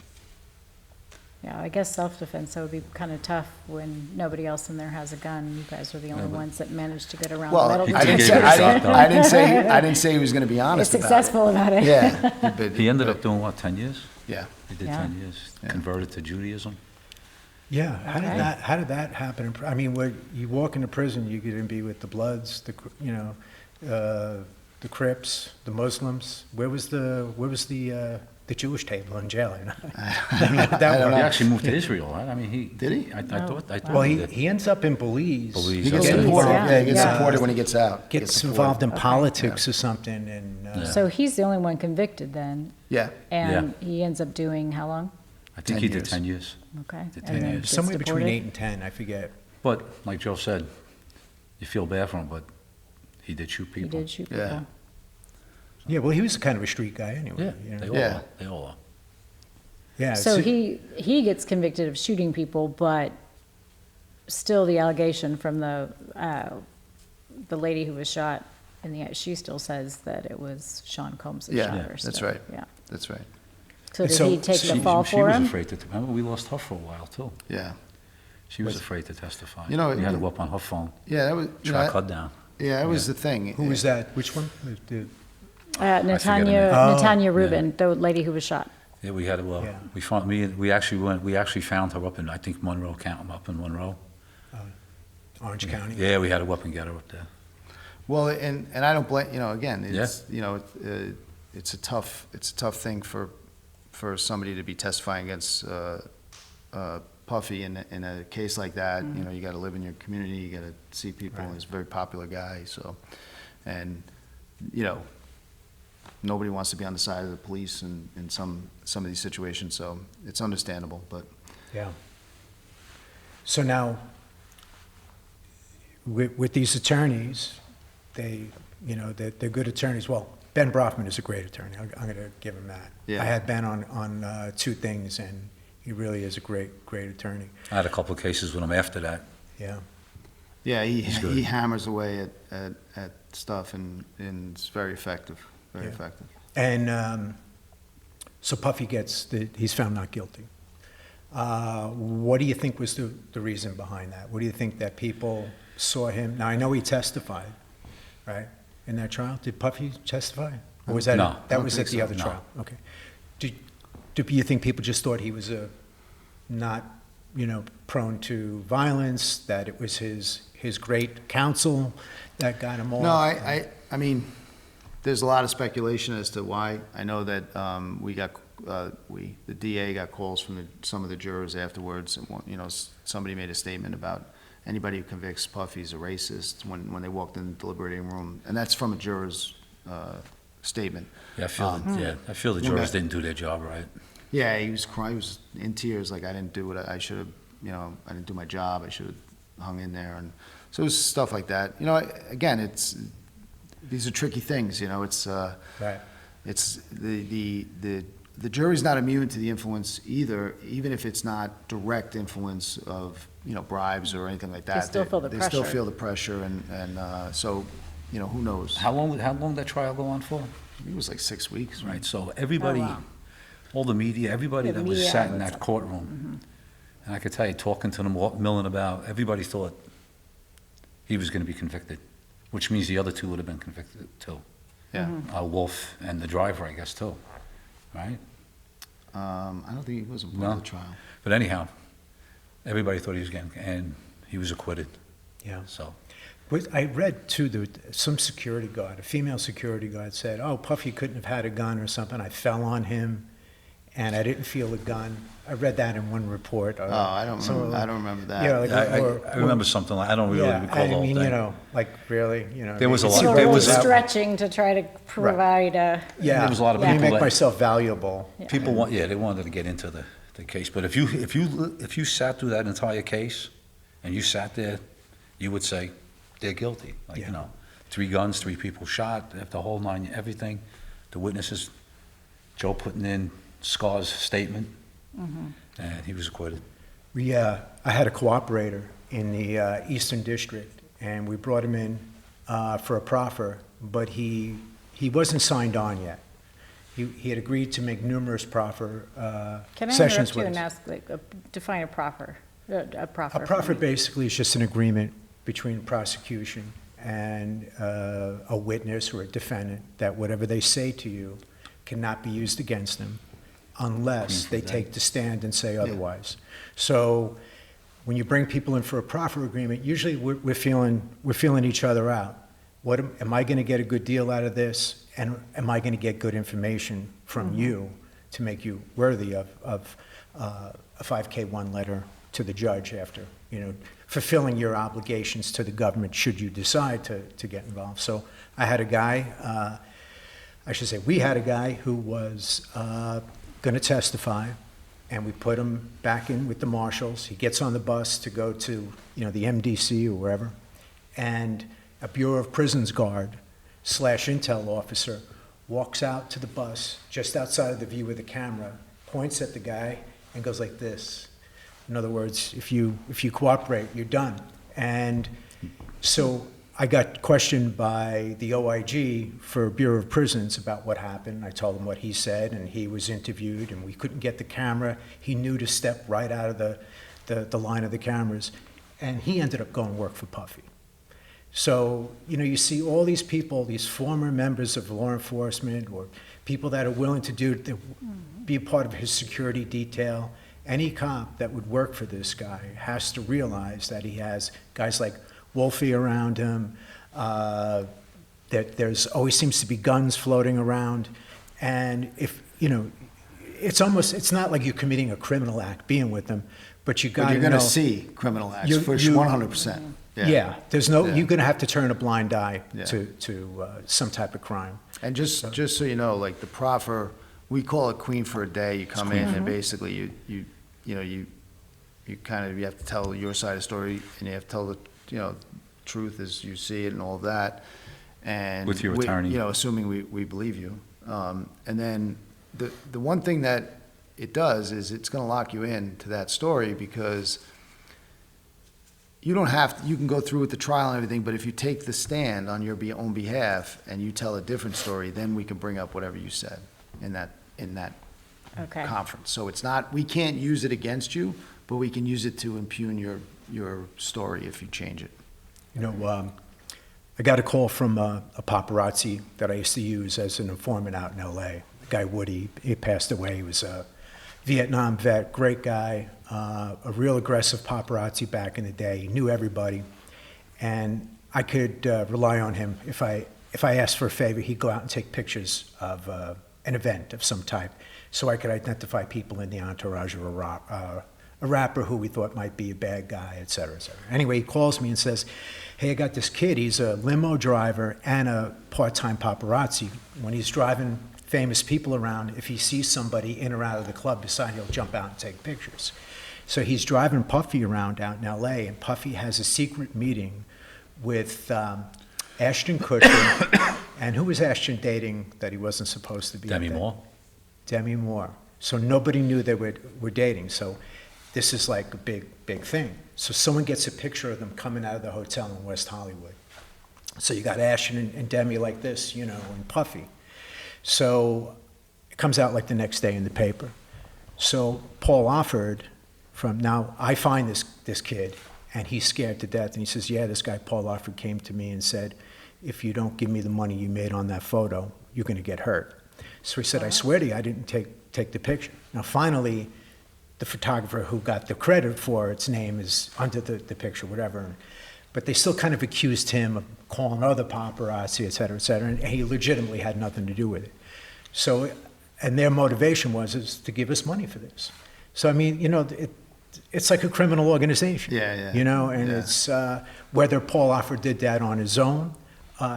Yeah, I guess self-defense, that would be kind of tough when nobody else in there has a gun. You guys are the only ones that managed to get around the
Well,
metal
I didn't
detectors.
say-
I didn't say he was going to be honest
It's
about it.
successful about it.
Yeah. but-
He ended up doing what, 10 years?
Yeah.
He did
Yeah.
10 years,
Yeah.
converted to Judaism.
Yeah.
Okay.
How did that happen? I mean, where you walk into prison, you get to be with the Bloods, the Crips, the Muslims. Where was the Jewish table in jail? That
don't
one.
He
know.
actually moved to Israel, right? I mean,
Did he?
I thought.
Well,
he did.
he ends up in Belize.
Belize,
He gets
okay.
deported.
Yeah.
Yeah, he gets
Yeah.
deported when he gets out.
Gets
Gets
involved in
Okay.
politics or something, and
So he's the only one convicted then,
Yeah.
and he ends up doing how long?
I think
10
he did
years.
10 years.
Okay.
Did
and
10
then
years.
gets
somewhere between
deported?
8 and 10, I forget.
But, like Joe said, you feel bad for him, but he did shoot
He
people.
did shoot
Yeah.
people.
Yeah, well, he was kind of a street guy
Yeah,
anyway.
they all
Yeah.
are. They all are.
Yeah.
So he gets convicted of shooting people, but still the allegation from the lady who was shot she still says that it was Sean Combs that
Yeah,
shot
yeah,
her.
that's
still.
right.
Yeah.
That's right.
So did
So-
he take
so
the fall
she
for
was
him?
afraid to. Remember, we lost her for a while too.
Yeah.
She was afraid to testify.
You know,
we had to go up on her phone,
Yeah, that was,
track her down.
yeah, that was the thing.
Who was that? Which one?
Natanya
Oh,
Natanya Rubin, the lady who was shot.
Yeah, we had to.
Yeah.
We actually found her up in, I think, Monroe County, up in Monroe.
Orange County.
Yeah, we had to go up and get her up there.
Well, and I don't blame, again, it's,
Yeah.
it's a tough thing for somebody to be testifying against Puffy in a case like that. You got to live in your community, you got to see people.
Right.
He's a very popular guy, so, and nobody wants to be on the side of the police in some of these situations, so it's understandable, but.
Yeah. So now, with these attorneys, they're good attorneys. Well, Ben Brofman is a great attorney. I'm going to give him that.
Yeah.
I had Ben on two things, and he really is a great attorney.
I had a couple of cases with him after that.
Yeah.
Yeah,
He's good.
he hammers away at stuff, and it's very effective, very
Yeah.
effective.
And so Puffy he's found not guilty. What do you think was the reason behind that? What do you think that people saw him? Now, I know he testified, right, in that trial. Did Puffy testify? Or was that,
No.
that
I
was
don't
at
think
the
so.
other
No.
trial? Okay. Do you think people just thought he was not, prone to violence, that it was his great counsel that got him off?
No, I mean, there's a lot of speculation as to why. I know that the DA got calls from some of the jurors afterwards, and somebody made a statement about anybody who convicts Puffy's a racist when they walked in the deliberating room, and that's from a juror's statement.
Yeah, I feel the jurors didn't do their job right.
Yeah, he was crying. He was in tears, like I didn't do what I should have. I didn't do my job. I should have hung in there, and so it was stuff like that. Again, these are tricky things. It's
Right.
it's the the jury's not immune to the influence either, even if it's not direct influence of, bribes or anything like that.
still feel the
They still
pressure.
feel the pressure, and so, who knows?
How long did that trial go on for?
I think it was like 6 weeks.
Right, so everybody,
Oh, wow.
all the media, everybody
Yeah, the
that was
media
sat in
outlets.
that courtroom, and I could tell you, talking to them, milling about, everybody thought he was gonna be convicted, which means the other two would have been convicted too.
Yeah.
Wolf and the driver, I guess, too, right?
I don't think he was a part
No.
of the trial.
But anyhow, everybody thought he was getting, and he was acquitted,
Yeah.
so.
I read too, that some security guard, a female security guard said, oh, Puffy couldn't have had a gun or something. I fell on him and I didn't feel a gun. I read that in one report.
Oh, I don't remember that.
Yeah, like,
I remember something like, I don't really
yeah,
recall the whole
I mean,
thing.
like really,
There was a
it's
lot-
So
there
we're
was a-
stretching to try to provide a,
Yeah,
There was a lot of
let me
people
make
that-
myself valuable.
People they wanted to get into the case, but if you sat through that entire case, and you sat there, you would say, they're guilty, like,
Yeah.
3 guns, 3 people shot, the whole nine, everything. The witnesses, Joe putting in Scar's statement, and he was acquitted.
I had a cooperator in the Eastern District, and we brought him in for a proffer, but he wasn't signed on yet. He had agreed to make numerous proffer
can I
sessions
interrupt you
with
and
us.
ask, define a proffer? A proffer.
A
for
proffer
me.
basically is just an agreement between the prosecution and a witness or a defendant that whatever they say to you cannot be used against them unless they take the stand and say otherwise. So when you bring people in for a proffer agreement, usually we're feeling each other out. Am I going to get a good deal out of this? And am I going to get good information from you to make you worthy of a 5K1 letter to the judge after, fulfilling your obligations to the government should you decide to get involved. So I had a guy, we had a guy who was going to testify, and we put him back in with the marshals. He gets on the bus to go to, the MDC or wherever, and a Bureau of Prisons guard / intel officer walks out to the bus just outside of the view of the camera, points at the guy, and goes like this. In other words, if you cooperate, you're done. And so I got questioned by the OIG for Bureau of Prisons about what happened. I told him what he said, and he was interviewed, and we couldn't get the camera. He knew to step right out of the line of the cameras, and he ended up going to work for Puffy. So, you see all these people, these former members of law enforcement or people that are willing to be a part of his security detail. Any cop that would work for this guy has to realize that he has guys like Wolfie around him, that there's always seems to be guns floating around. And if, it's not like you're committing a criminal act being with them, but you got
But
to
you're going to see criminal acts, for 100%.
Yeah, there's no,
Yeah.
you're going to have to turn a blind eye
Yeah.
to some type of crime.
And just so you know, like the proffer, we call it Queen for a Day. You come in and basically you have to tell your side of the story, and you have to tell the truth as you see it and all of that. And
With your attorney.
assuming we believe you. And then the one thing that it does is it's going to lock you in to that story, because you can go through with the trial and everything, but if you take the stand on your own behalf and you tell a different story, then we can bring up whatever you said in that
Okay.
conference. So it's not, we can't use it against you, but we can use it to impugn your story if you change it.
I got a call from a paparazzi that I used to use as an informant out in L.A. The guy Woody, he passed away. He was a Vietnam vet, great guy, a real aggressive paparazzi back in the day. He knew everybody, and I could rely on him. If I asked for a favor, he'd go out and take pictures of an event of some type, so I could identify people in the entourage of a rapper who we thought might be a bad guy, et cetera, et cetera. Anyway, he calls me and says, hey, I got this kid. He's a limo driver and a part-time paparazzi. When he's driving famous people around, if he sees somebody in or out of the club beside, he'll jump out and take pictures. So he's driving Puffy around out in L.A., and Puffy has a secret meeting with Ashton Kutcher. And who was Ashton dating that he wasn't supposed to be?
Demi
with?
Moore?
Demi Moore. So nobody knew they were dating. So this is like a big thing. So someone gets a picture of them coming out of the hotel in West Hollywood. So you got Ashton and Demi like this, you know, and Puffy. So it comes out like the next day in the paper. So Paul Offord now I find this kid, and he's scared to death, and he says, yeah, this guy Paul Offord came to me and said, if you don't give me the money you made on that photo, you're gonna get hurt. So he said, I swear to you, I didn't take the picture. Now finally, the photographer who got the credit for its name is under the picture, whatever. But they still kind of accused him of calling other paparazzi, et cetera, and he legitimately had nothing to do with it. So, and their motivation is to give us money for this. So, I mean, you know, it's like a criminal organization.
Yeah.
You know, and
Yeah.
it's, whether Paul Offord did that on his own,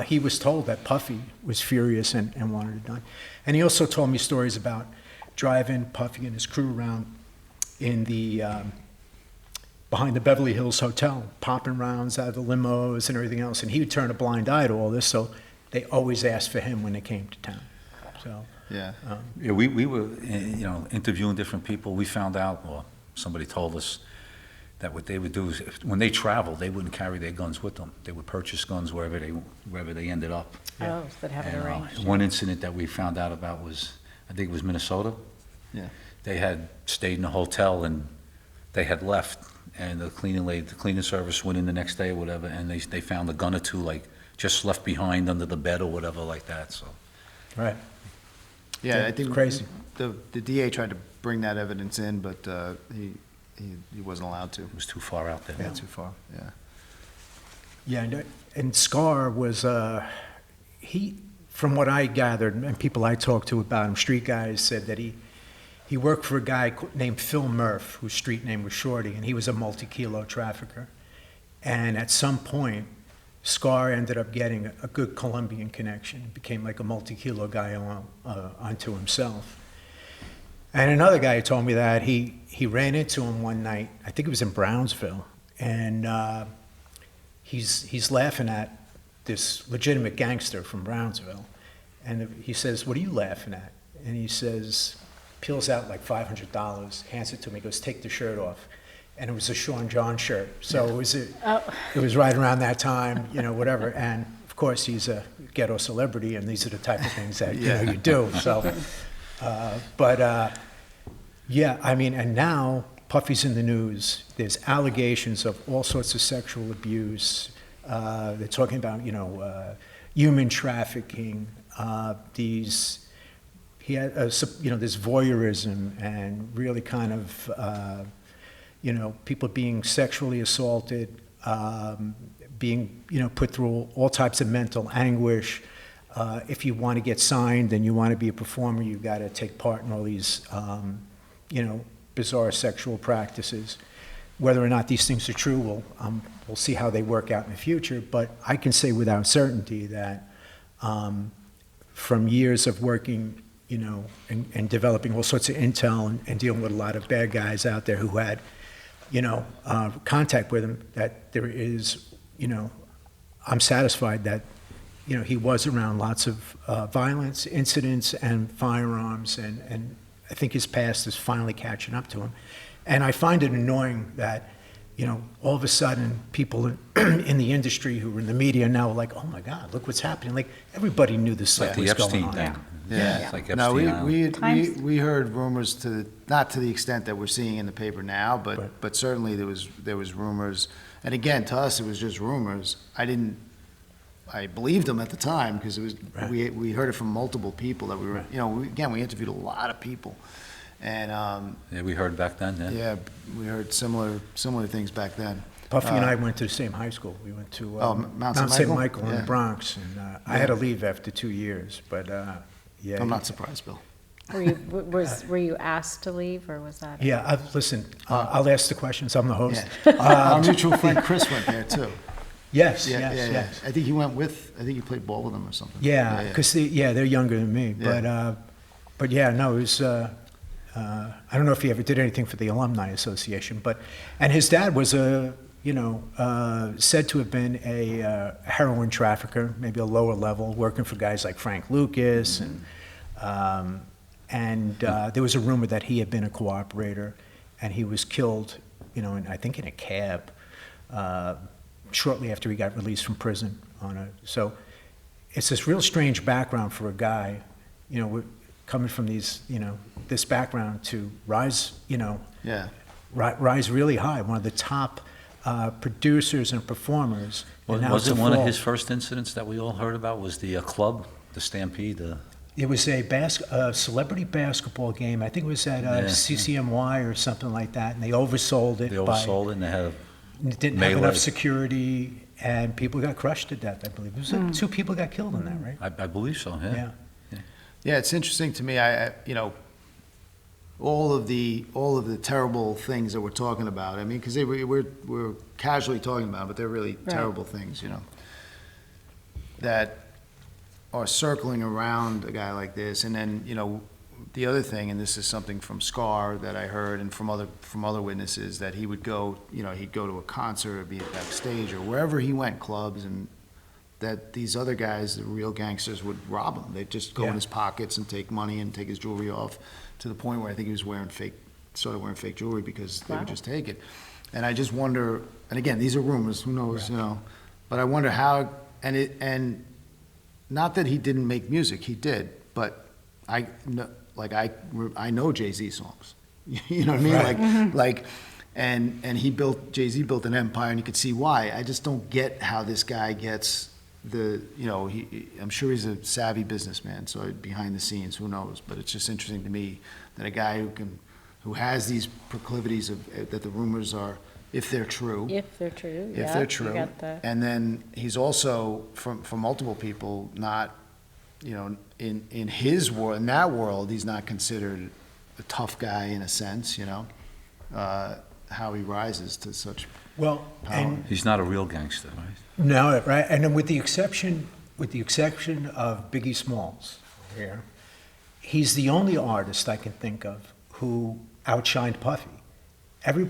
he was told that Puffy was furious and wanted it done. And he also told me stories about driving Puffy and his crew around in the, behind the Beverly Hills Hotel, popping rounds out of the limos and everything else. And he would turn a blind eye to all this, so they always asked for him when they came to town. So,
Yeah.
Yeah, we were, you know, interviewing different people. We found out, or somebody told us, that what they would do is, when they traveled, they wouldn't carry their guns with them. They would purchase guns wherever they ended up.
Oh, so they'd have it
And
arranged.
one incident that we found out about was, I think it was Minnesota.
Yeah.
They had stayed in a hotel and they had left, and the cleaning service went in the next day or whatever, and they found a gun or two, like, just left behind under the bed or whatever like that, so.
right.
Yeah, I
It's
think
crazy.
the DA tried to bring that evidence in, but he wasn't allowed to.
It was too far out there.
Yeah, too far, yeah.
Yeah, and Scar was, from what I gathered, and people I talked to about him, street guys, said that he worked for a guy named Phil Murph, whose street name was Shorty, and he was a multi-kilo trafficker. And at some point, Scar ended up getting a good Colombian connection, became like a multi-kilo guy unto himself. And another guy told me that he ran into him one night, I think it was in Brownsville, and he's laughing at this legitimate gangster from Brownsville. And he says, what are you laughing at? And he says, peels out like $500, hands it to me, goes, take the shirt off. And it was a Sean John shirt. So it was right around that time, you know, whatever. And of course, he's a ghetto celebrity, and these are the type of things that, you know, you do. So, yeah, I mean, and now Puffy's in the news. There's allegations of all sorts of sexual abuse. They're talking about, you know, human trafficking. He had, you know, this voyeurism and really kind of, you know, people being sexually assaulted, being, you know, put through all types of mental anguish. If you want to get signed and you want to be a performer, you've got to take part in all these, you know, bizarre sexual practices. Whether or not these things are true, we'll see how they work out in the future. But I can say without certainty that from years of working, you know, and developing all sorts of intel and dealing with a lot of bad guys out there who had, you know, contact with him, that there is, you know, I'm satisfied that, you know, he was around lots of violence, incidents, and firearms, and I think his past is finally catching up to him. And I find it annoying that, you know, all of a sudden people in the industry who are in the media now are like, oh my God, look what's happening. Like, everybody knew this
Like
stuff
the
was going
Epstein
on.
thing.
Yeah.
It's like
No,
Epstein Island.
we heard rumors not to the extent that we're seeing in the paper now, but certainly there was rumors. And again, to us, it was just rumors. I believed them at the time because it was,
Right.
we heard it from multiple people that we were, you know, we interviewed a lot of people. And,
Yeah, we heard back then,
yeah, we heard similar things back then.
Puffy and I went to the same high school. We went to
Mount
St.
St.
Michael
Michael?
in
Yeah.
the Bronx, and I had to leave after 2 years, but yeah.
I'm not surprised, Bill.
Were you asked to leave, or was that?
Yeah, listen, I'll ask the questions. I'm the host.
Yeah. Our mutual friend Chris went there too.
Yes,
Yeah,
yes.
I think he played ball with them or something.
Yeah, because they're younger than me.
Yeah.
But yeah, no, it was. I don't know if he ever did anything for the Alumni Association, and his dad was said to have been a heroin trafficker, maybe a lower level, working for guys like Frank Lucas, And there was a rumor that he had been a cooperator, and he was killed, I think in a cab, shortly after he got released from prison. So it's this real strange background for a guy, coming from this background to rise, rise really high, one of the top producers and performers. And now
Wasn't
to
one of
fall.
his first incidents that we all heard about was the club, the Stampede?
It was a celebrity basketball game. I think it was at CCNY or something like that, and they oversold it.
They oversold it and they had a
Didn't have
melee.
enough security, and people got crushed to death, I believe. It was like 2 people got killed in that, right?
I believe so, yeah.
Yeah.
Yeah, it's interesting to me. All of the terrible things that we're talking about. I mean, because we're casually talking about, it, but they're really terrible things. That are circling around a guy like this. And then the other thing, and this is something from Scar that I heard, and from other witnesses, that he would go, he'd go to a concert or be backstage or wherever he went, clubs, and that these other guys, the real gangsters, would rob him. They'd just go in his pockets and take money and take his jewelry off, to the point where I think he was started wearing fake jewelry because they would just take it. And I just wonder, and again, these are rumors, who knows, but I wonder how, and not that he didn't make music, he did, but I know Jay-Z songs. You know what I mean?
Right.
And Jay-Z built an empire, and you could see why. I just don't get how this guy gets I'm sure he's a savvy businessman, so behind the scenes, who knows? But it's just interesting to me that a guy who has these proclivities that the rumors are, if they're true.
If they're true,
If they're true. And then he's also, from multiple people, not, in his world, in that world, he's not considered a tough guy in a sense, how he rises to such
Well,
power.
and
He's not a real gangster, right?
no, right, and then with the exception of Biggie Smalls here, he's the only artist I can think of who outshined Puffy.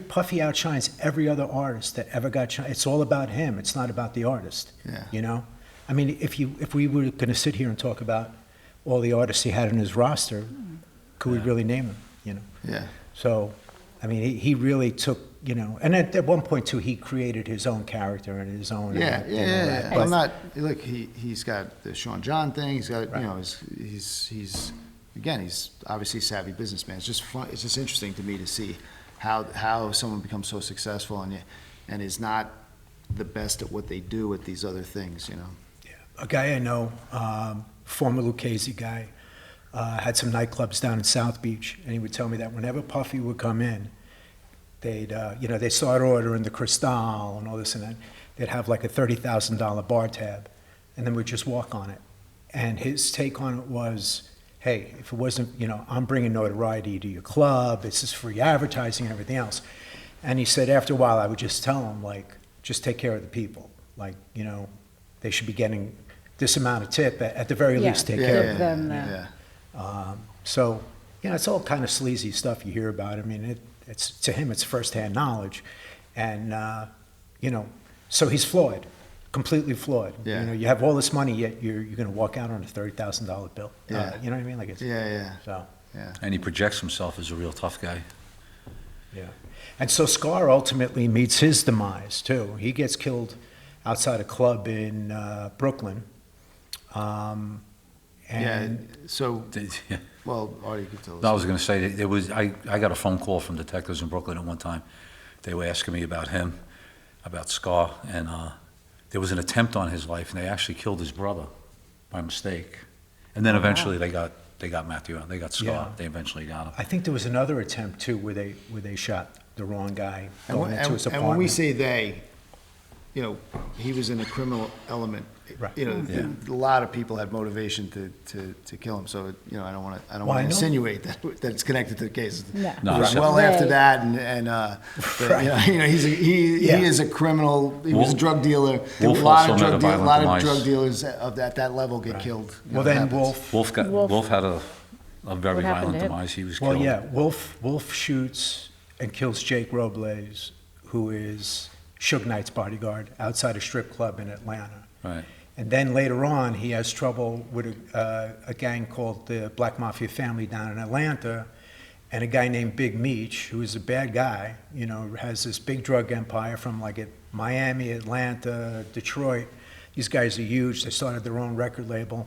Puffy outshines every other artist that ever got shined. It's all about him. It's not about the artist.
Yeah.
I mean, if we were going to sit here and talk about all the artists he had in his roster, could we really name them?
Yeah.
So, I mean, he really took, and at one point too, he created his own character and his own.
Yeah.
But
I'm not, look, he's got the Sean John thing, he's got, he's obviously a savvy businessman. It's just fun, it's just interesting to me to see how someone becomes so successful and is not the best at what they do at these other things,
Yeah. A guy I know, former Lucchese guy, had some nightclubs down in South Beach, and he would tell me that whenever Puffy would come in, they'd start ordering the Cristal and all this and that. They'd have like a $30,000 bar tab, and then we'd just walk on it. And his take on it was, hey, if it wasn't, I'm bringing notoriety to your club, this is free advertising and everything else. And he said after a while, I would just tell him, just take care of the people. They should be getting this amount of tip, at the very least, take care of them. So, it's all kind of sleazy stuff you hear about. I mean, it's to him, it's firsthand knowledge. And, so he's flawed, completely flawed.
Yeah.
You have all this money, yet you're going to walk out on a $30,000 bill.
Yeah.
You know what I mean? So,
Yeah.
And he projects himself as a real tough guy.
yeah. And so Scar ultimately meets his demise, too. He gets killed outside a club in Brooklyn.
So,
Yeah.
well, Artie, you could tell us.
I was going to say, I got a phone call from detectives in Brooklyn at one time. They were asking me about him, about Scar, and there was an attempt on his life, and they actually killed his brother by mistake. And then eventually they got Matthew out. They got Scar.
Yeah.
They eventually got him.
I think there was another attempt, too, where they shot the wrong guy going into his apartment.
And when we say they, he was in a criminal element.
Right.
A lot of people had motivation to kill him. So, I don't want to
I know-
insinuate that it's connected to the case.
No.
No,
It was
it's-
well
Right.
after that, he is a criminal. He was a drug dealer.
Wolf
a lot
also
of
met a
drug
violent demise.
drug dealers at that level get killed.
Well, then Wolf.
Wolf had a very
What happened
violent
to him?
demise. He was
Well,
killed.
yeah, Wolf shoots and kills Jake Robles, who is Suge Knight's bodyguard, outside a strip club in Atlanta.
Right.
And then later on, he has trouble with a gang called the Black Mafia Family down in Atlanta, and a guy named Big Meech, who is a bad guy, you know, has this big drug empire from like Miami, Atlanta, Detroit. These guys are huge. They started their own record label.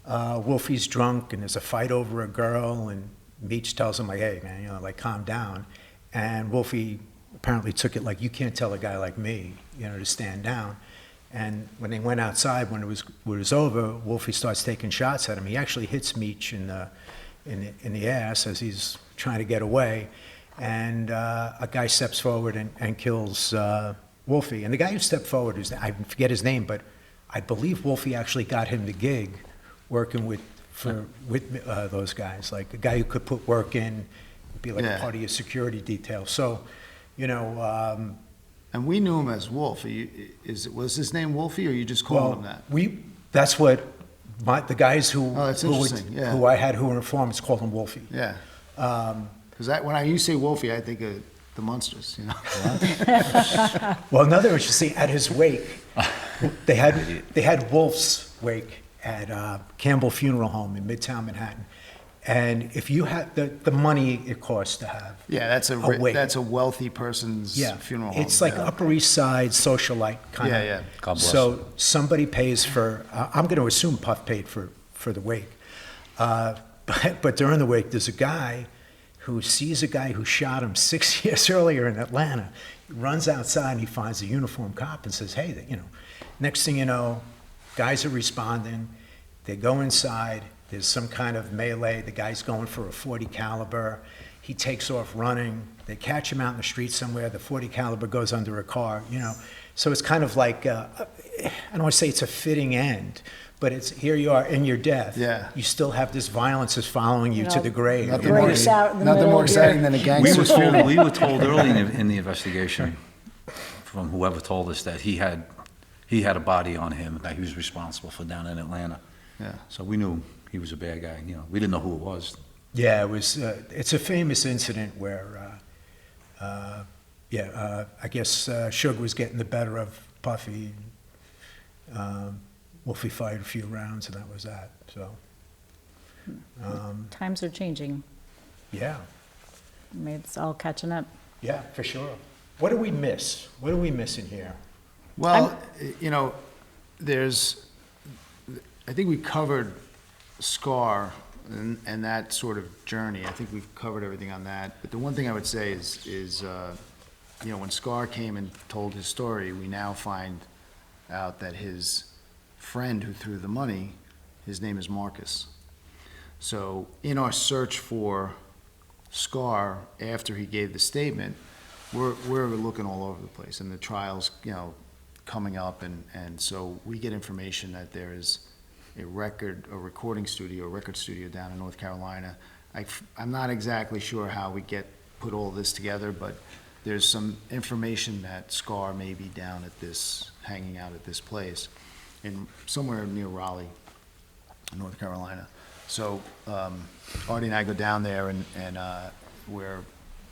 Wolfie's drunk, and there's a fight over a girl, and Meech tells him, like, hey, man, you know, like, calm down. And Wolfie apparently took it like, you can't tell a guy like me, you know, to stand down. And when they went outside, when it was over, Wolfie starts taking shots at him. He actually hits Meech in the ass as he's trying to get away. And a guy steps forward and kills Wolfie. And the guy who stepped forward, I forget his name, but I believe Wolfie actually got him the gig working with those guys. Like a guy who could put work in, be like a part of your security detail. So, you know.
And we knew him as Wolf. Was his name Wolfie, or you just called him that?
That's what the guys who were informants called him Wolfie.
Yeah. Because when you say Wolfie, I think of the Munsters, you know.
Well, another interesting, at his wake, they had Wolf's wake at Campbell Funeral Home in Midtown Manhattan. And if you had the money it costs to have,
that's a wealthy person's funeral home.
It's like Upper East Side socialite kind of.
Yeah.
God bless.
So somebody pays for. I'm going to assume Puff paid for the wake, but during the wake, there's a guy who sees a guy who shot him 6 years earlier in Atlanta. He runs outside and he finds a uniformed cop and says, "Hey, you know." Next thing you know, guys are responding. They go inside. There's some kind of melee. The guy's going for a .40 caliber. He takes off running. They catch him out in the street somewhere. The .40 caliber goes under a car, you know. So it's kind of like, I don't want to say it's a fitting end, but it's here you are in your death.
Yeah.
You still have this violence is following you to the grave.
Nothing
You know,
more exciting than a gangster's funeral.
We were told early in the investigation from whoever told us that he had a body on him that he was responsible for down in Atlanta.
Yeah.
So we knew he was a bad guy. You know, we didn't know who it was.
Yeah, it was. It's a famous incident where, I guess Suge was getting the better of Puffy. Wolfie fired a few rounds, and that was that. So,
Times are changing.
yeah,
I mean, it's all catching up.
yeah, for sure. What do we miss? What are we missing here?
Well, you know, I think we covered Scar and that sort of journey. I think we've covered everything on that. But the one thing I would say is you know, when Scar came and told his story, we now find out that his friend who threw the money, his name is Marcus. So in our search for Scar after he gave the statement, we're looking all over the place, and the trial's, you know, coming up, and so we get information that there is a record studio down in North Carolina. I'm not exactly sure how we put all this together, but there's some information that Scar may be down at hanging out at this place, somewhere near Raleigh, North Carolina. So Artie and I go down there, and we're,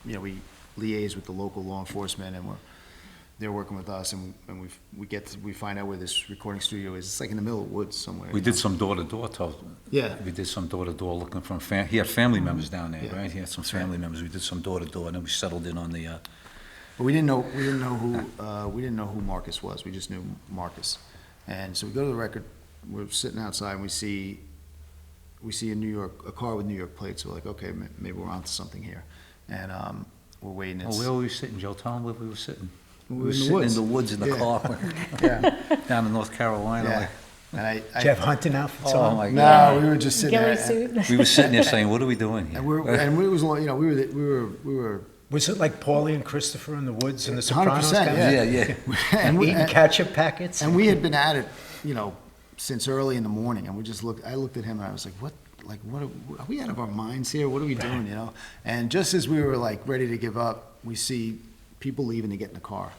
you know, we liaise with the local law enforcement, and they're working with us, and we find out where this recording studio is. It's like in the middle of the woods somewhere.
We did some door-to-door.
Yeah.
We did some door-to-door looking for he had family members down there,
Yeah.
right? He had some family members. We did some door-to-door, and then we settled in on the.
But we didn't know who Marcus was. We just knew Marcus, and so we go to the record. We're sitting outside, and we see a car with New York plates. So we're like, okay, maybe we're onto something here, and we're waiting.
Where were we sitting, Joe? Tell them where we were sitting.
We
were sitting in the woods in the car.
Yeah.
Down in North Carolina.
Yeah.
Like,
Did you have hunting outfits
oh
on?
my God.
No, we were just sitting
Ghillie
there.
suit.
We were sitting there saying, what are we doing here?
And we was, you know, we were
Was it like Paulie and Christopher in the woods and the Sopranos?
100%,
guys?
Yeah.
and
Eating ketchup packets?
And we had been at it, you know, since early in the morning, and I looked at him and I was like, what are we out of our minds here? What are we doing, you know? And just as we were like ready to give up, we see people leaving to get in the car.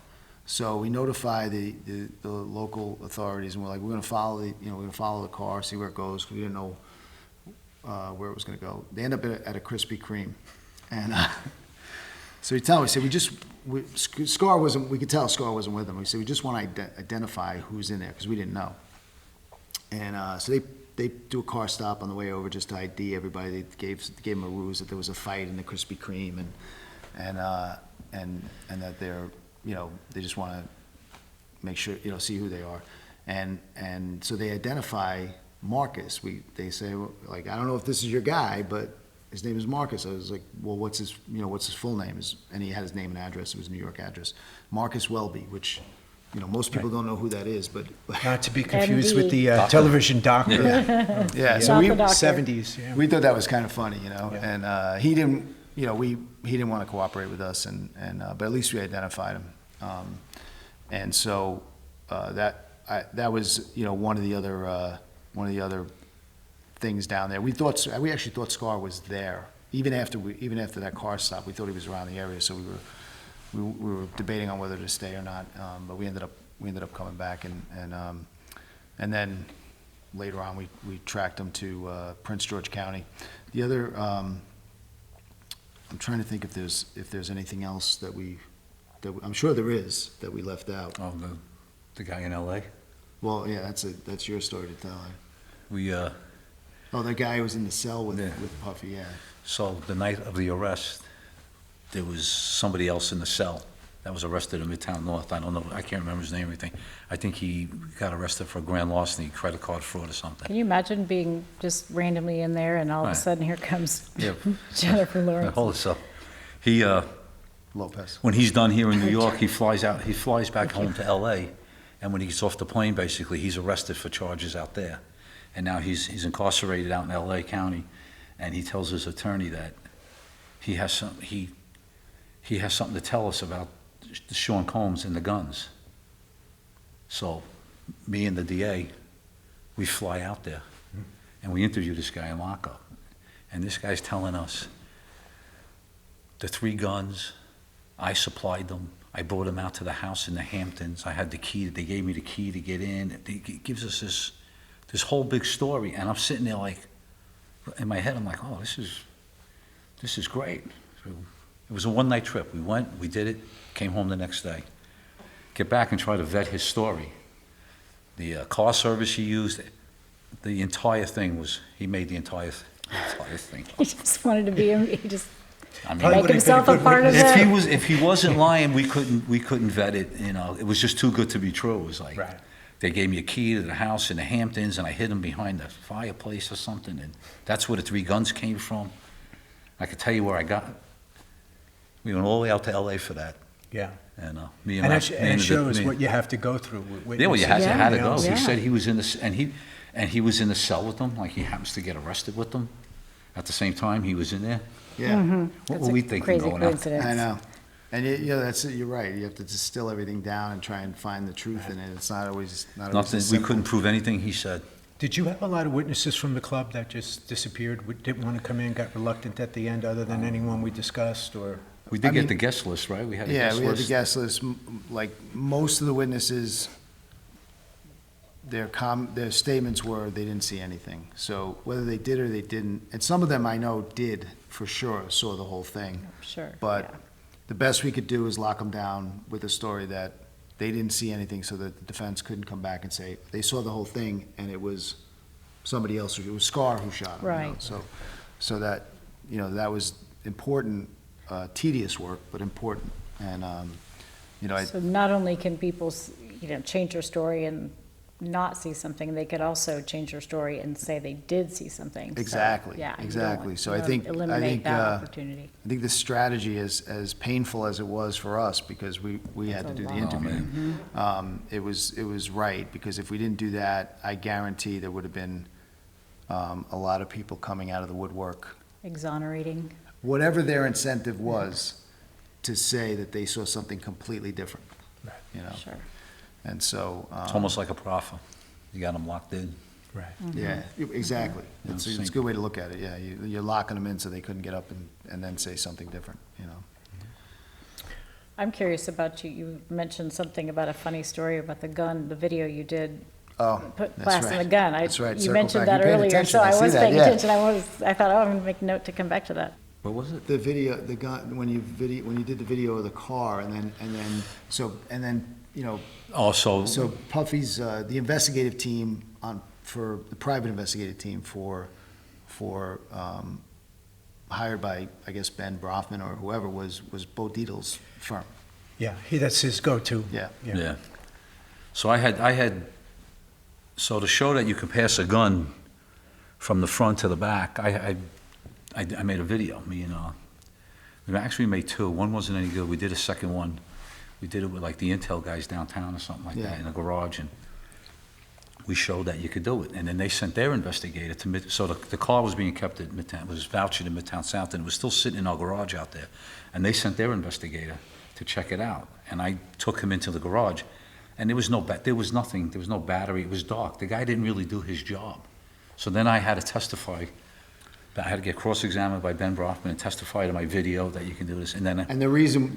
So we notify the local authorities, and we're like, we're gonna follow the car, see where it goes. We didn't know where it was gonna go. They end up at a Krispy Kreme, and so we said, Scar wasn't. We could tell Scar wasn't with them. We said, we just want to identify who's in there because we didn't know. And so they do a car stop on the way over just to ID everybody. They gave them a ruse that there was a fight in the Krispy Kreme and that they're, they just want to make sure, see who they are. And so they identify Marcus. They say, well, like, I don't know if this is your guy, but his name is Marcus. I was like, well, what's his full name? And he had his name and address. It was a New York address. Marcus Welby, which, most people don't know who that is, but.
Not to be confused with the television doctor.
Yeah, so
Not
we,
the doctor.
70s, yeah.
we thought that was kind of funny,
Yeah.
and he didn't, he didn't want to cooperate with us, but at least we identified him. And so, that was, one of the other things down there. We actually thought Scar was there, even after that car stop. We thought he was around the area, so we were debating on whether to stay or not. But we ended up coming back, and then later on we tracked him to Prince George County. The other, I'm trying to think if there's anything else that I'm sure there is that we left out.
Oh, the guy in L.A.?
Well, yeah, that's your story to tell.
We,
Oh, the guy who was in the cell with Puffy, yeah.
so the night of the arrest, there was somebody else in the cell that was arrested in Midtown North. I don't know, I can't remember his name or anything. I think he got arrested for grand larceny, credit card fraud or something.
Can you imagine being just randomly in there and all of a
Right.
sudden here comes
Yeah.
Jennifer Lawrence?
Hold this up. He,
Lopez.
when he's done here in New York, he flies back home to L.A., and when he gets off the plane, basically, he's arrested for charges out there. And now he's incarcerated out in L.A. County, and he tells his attorney that he has something to tell us about Sean Combs and the guns. So me and the DA, we fly out there, and we interview this guy in lockup. And this guy's telling us the 3 guns, I supplied them. I brought them out to the house in the Hamptons. I had the key. They gave me the key to get in. It gives us this whole big story, and I'm sitting there like, in my head, I'm like, oh, this is great. So it was a one-night trip. We went, we did it, came home the next day. Get back and try to vet his story. The car service he used, the entire thing was, he made the entire thing.
He just wanted to be, he just
I mean,
Probably
make
would've
himself
been
a
a good
part of
witness.
it.
if he wasn't lying, we couldn't vet it. It was just too good to be true. It was like,
Right.
they gave me a key to the house in the Hamptons, and I hid them behind the fireplace or something, and that's where the 3 guns came from. I could tell you where I got it. We went all the way out to L.A. for that,
Yeah.
and
And it shows what you have to go through with
Yeah, well, you had
Yeah.
to go.
Yeah.
He said he was in he was in the cell with them, like he happens to get arrested with them. At the same time, he was in there.
Yeah,
What
That's
were
a
we thinking
crazy
going out?
coincidence.
I know. And that's it, you're right. You have to distill everything down and try and find the truth in it. It's not always
Nothing.
as
We
simple.
couldn't prove anything he said.
Did you have a lot of witnesses from the club that just disappeared, didn't want to come in, got reluctant at the end, other than anyone we discussed, or?
We did
I
get
mean-
the guest list, right? We had a
Yeah,
guest
we had
list.
the guest list. Like, most of the witnesses, their statements were they didn't see anything. So whether they did or they didn't, and some of them I know did, for sure, saw the whole thing.
Sure.
But
yeah.
the best we could do is lock them down with a story that they didn't see anything, so that the defense couldn't come back and say, they saw the whole thing, and it was somebody else, it was Scar who shot him.
Right.
So that, that was important, tedious work, but important. And,
So not only can people, change their story and not see something, they could also change their story and say they did see something. So,
Exactly,
yeah, you don't
exactly.
want-
So
you
I
don't
think,
eliminate that opportunity.
I think the strategy, as painful as it was for us, because we had to
That's
do
a
the
lot.
interview, it was right, because if we didn't do that, I guarantee there would have been a lot of people coming out of the woodwork,
Exonerating.
whatever their incentive was, to say that they saw something completely different,
Sure.
And so.
It's almost like a proffer. You got them locked in.
Right.
Yeah, exactly.
Yeah,
It's
same.
a good way to look at it, yeah. You're locking them in so they couldn't get up and then say something different,
I'm curious about you. You mentioned something about a funny story about the gun, the video you did.
Oh,
Put
that's
blast in
right.
the gun.
That's right.
You
Circle
mentioned
back.
that
You paid
earlier,
attention.
so I
see
was
that,
paying
yeah.
attention. I thought, I'm gonna make a note to come back to that.
What was it?
The video, the guy, when you did the video of the car, and then,
Oh,
so Puffy's, the investigative team on for the private investigative team hired by, I guess, Ben Brofman or whoever was Bo Dietl's firm.
Yeah, that's his go-to.
Yeah.
Yeah. So I had, so to show that you can pass a gun from the front to the back, I made a video. We actually made two. One wasn't any good. We did a second one. We did it with like the Intel guys downtown or something like that in a garage, and we showed that you could do it. And then they sent their investigator to so the car was being kept at Midtown, was vouched in Midtown South, and it was still sitting in our garage out there. And they sent their investigator to check it out. And I took him into the garage, and there was no battery. It was dark. The guy didn't really do his job. So then I had to testify. I had to get cross-examined by Ben Brofman and testify to my video that you can do this. And then
And the reason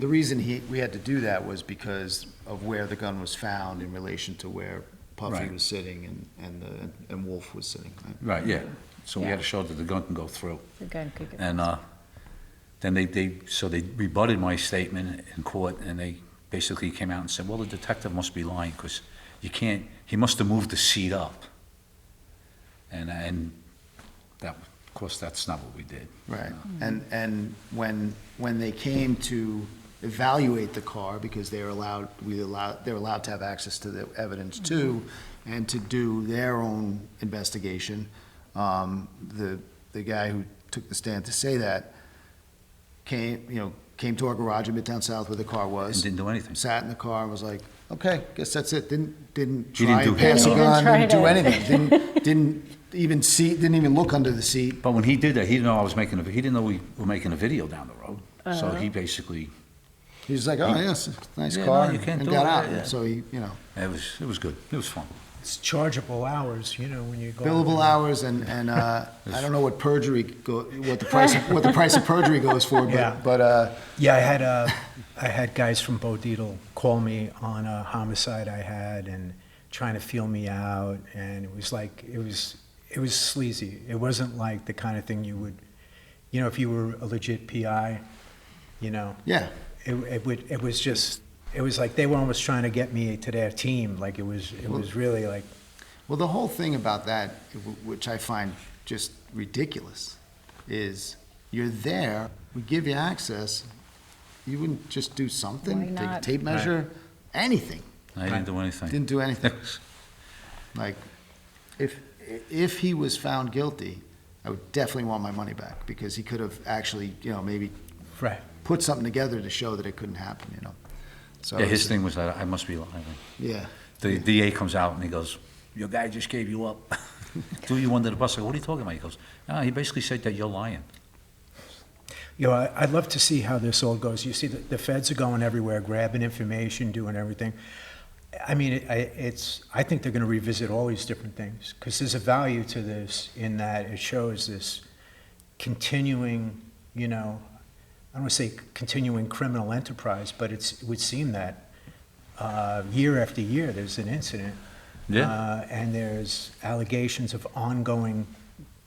we had to do that was because of where the gun was found in relation to where Puffy
Right.
was sitting and Wolf was sitting.
right, yeah. So we
Yeah.
had to show that the gun can go through.
The gun could get-
And then they rebutted my statement in court, and they basically came out and said, well, the detective must be lying, because he must have moved the seat up. And that, of course, that's not what we did.
Right, and when they came to evaluate the car, because they're allowed to have access to the evidence too, and to do their own investigation, the guy who took the stand to say that came to our garage in Midtown South where the car was.
And didn't do anything.
Sat in the car and was like, okay, guess that's it. Didn't
He
try
didn't
and
do
pass a
anything.
gun,
Didn't
didn't do
try to-
anything. Didn't even look under the seat.
But when he did that, he didn't know he didn't know we were making a video down the road. So he basically,
He was like, oh, yes, nice
Yeah,
car,
no, you can't
and
do
got
it,
out.
yeah.
So he,
it was good. It was fun.
It's chargeable hours, when you go.
billable hours and I don't know what what the price of perjury goes for,
Yeah.
but
Yeah, I had guys from Bo Dietl call me on a homicide I had and trying to feel me out, and it was sleazy. It wasn't like the kind of thing you would, if you were a legit PI,
yeah.
it was like they were almost trying to get me to their team. Like it was really like,
Well, the whole thing about that, which I find just ridiculous, is you're there, we give you access, you wouldn't just do something?
Why
Take a
not?
tape measure, anything.
I didn't do anything.
Didn't do anything. Like, if he was found guilty, I would definitely want my money back, because he could have actually, maybe
right.
put something together to show that it couldn't happen, So
Yeah, his
it's-
thing was that I must be lying.
Yeah.
The DA comes out and he goes, your guy just gave you up. Threw you under the bus. I go, what are you talking about? He goes, no, he basically said that you're lying.
I'd love to see how this all goes. You see, the feds are going everywhere, grabbing information, doing everything. I mean, I think they're going to revisit all these different things, because there's a value to this in that it shows this continuing, I don't want to say continuing criminal enterprise, but it would seem that year after year, there's an incident.
Yeah.
And there's allegations of ongoing,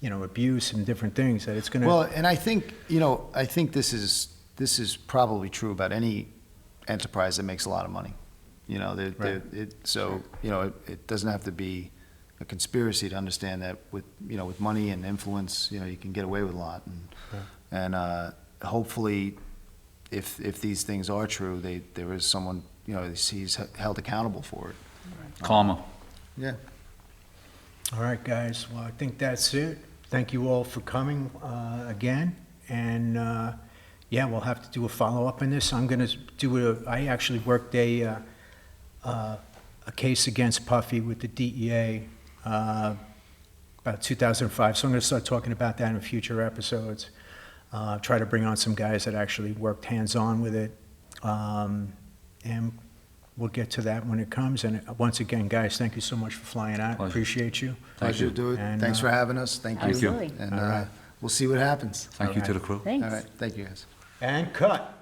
abuse and different things that it's going to.
Well, and I think, this is probably true about any enterprise that makes a lot of money.
Right.
It doesn't have to be a conspiracy to understand that with money and influence, you can get away with a lot. And hopefully, if these things are true, there is someone, he's held accountable for it.
Karma.
Yeah.
All right, guys. Well, I think that's it. Thank you all for coming again. And, we'll have to do a follow-up on this. I'm going to I actually worked a case against Puffy with the DEA about 2005. So I'm going to start talking about that in future episodes. Try to bring on some guys that actually worked hands-on with it. And we'll get to that when it comes. And once again, guys, thank you so much for flying out.
Pleasure.
Appreciate you.
Thank you.
Pleasure to do it.
And,
Thanks for having us. Thank you.
Thank you.
Absolutely.
And
All right.
we'll see what happens.
Thank you to the crew.
Thanks.
All right. Thank you, guys.
And cut.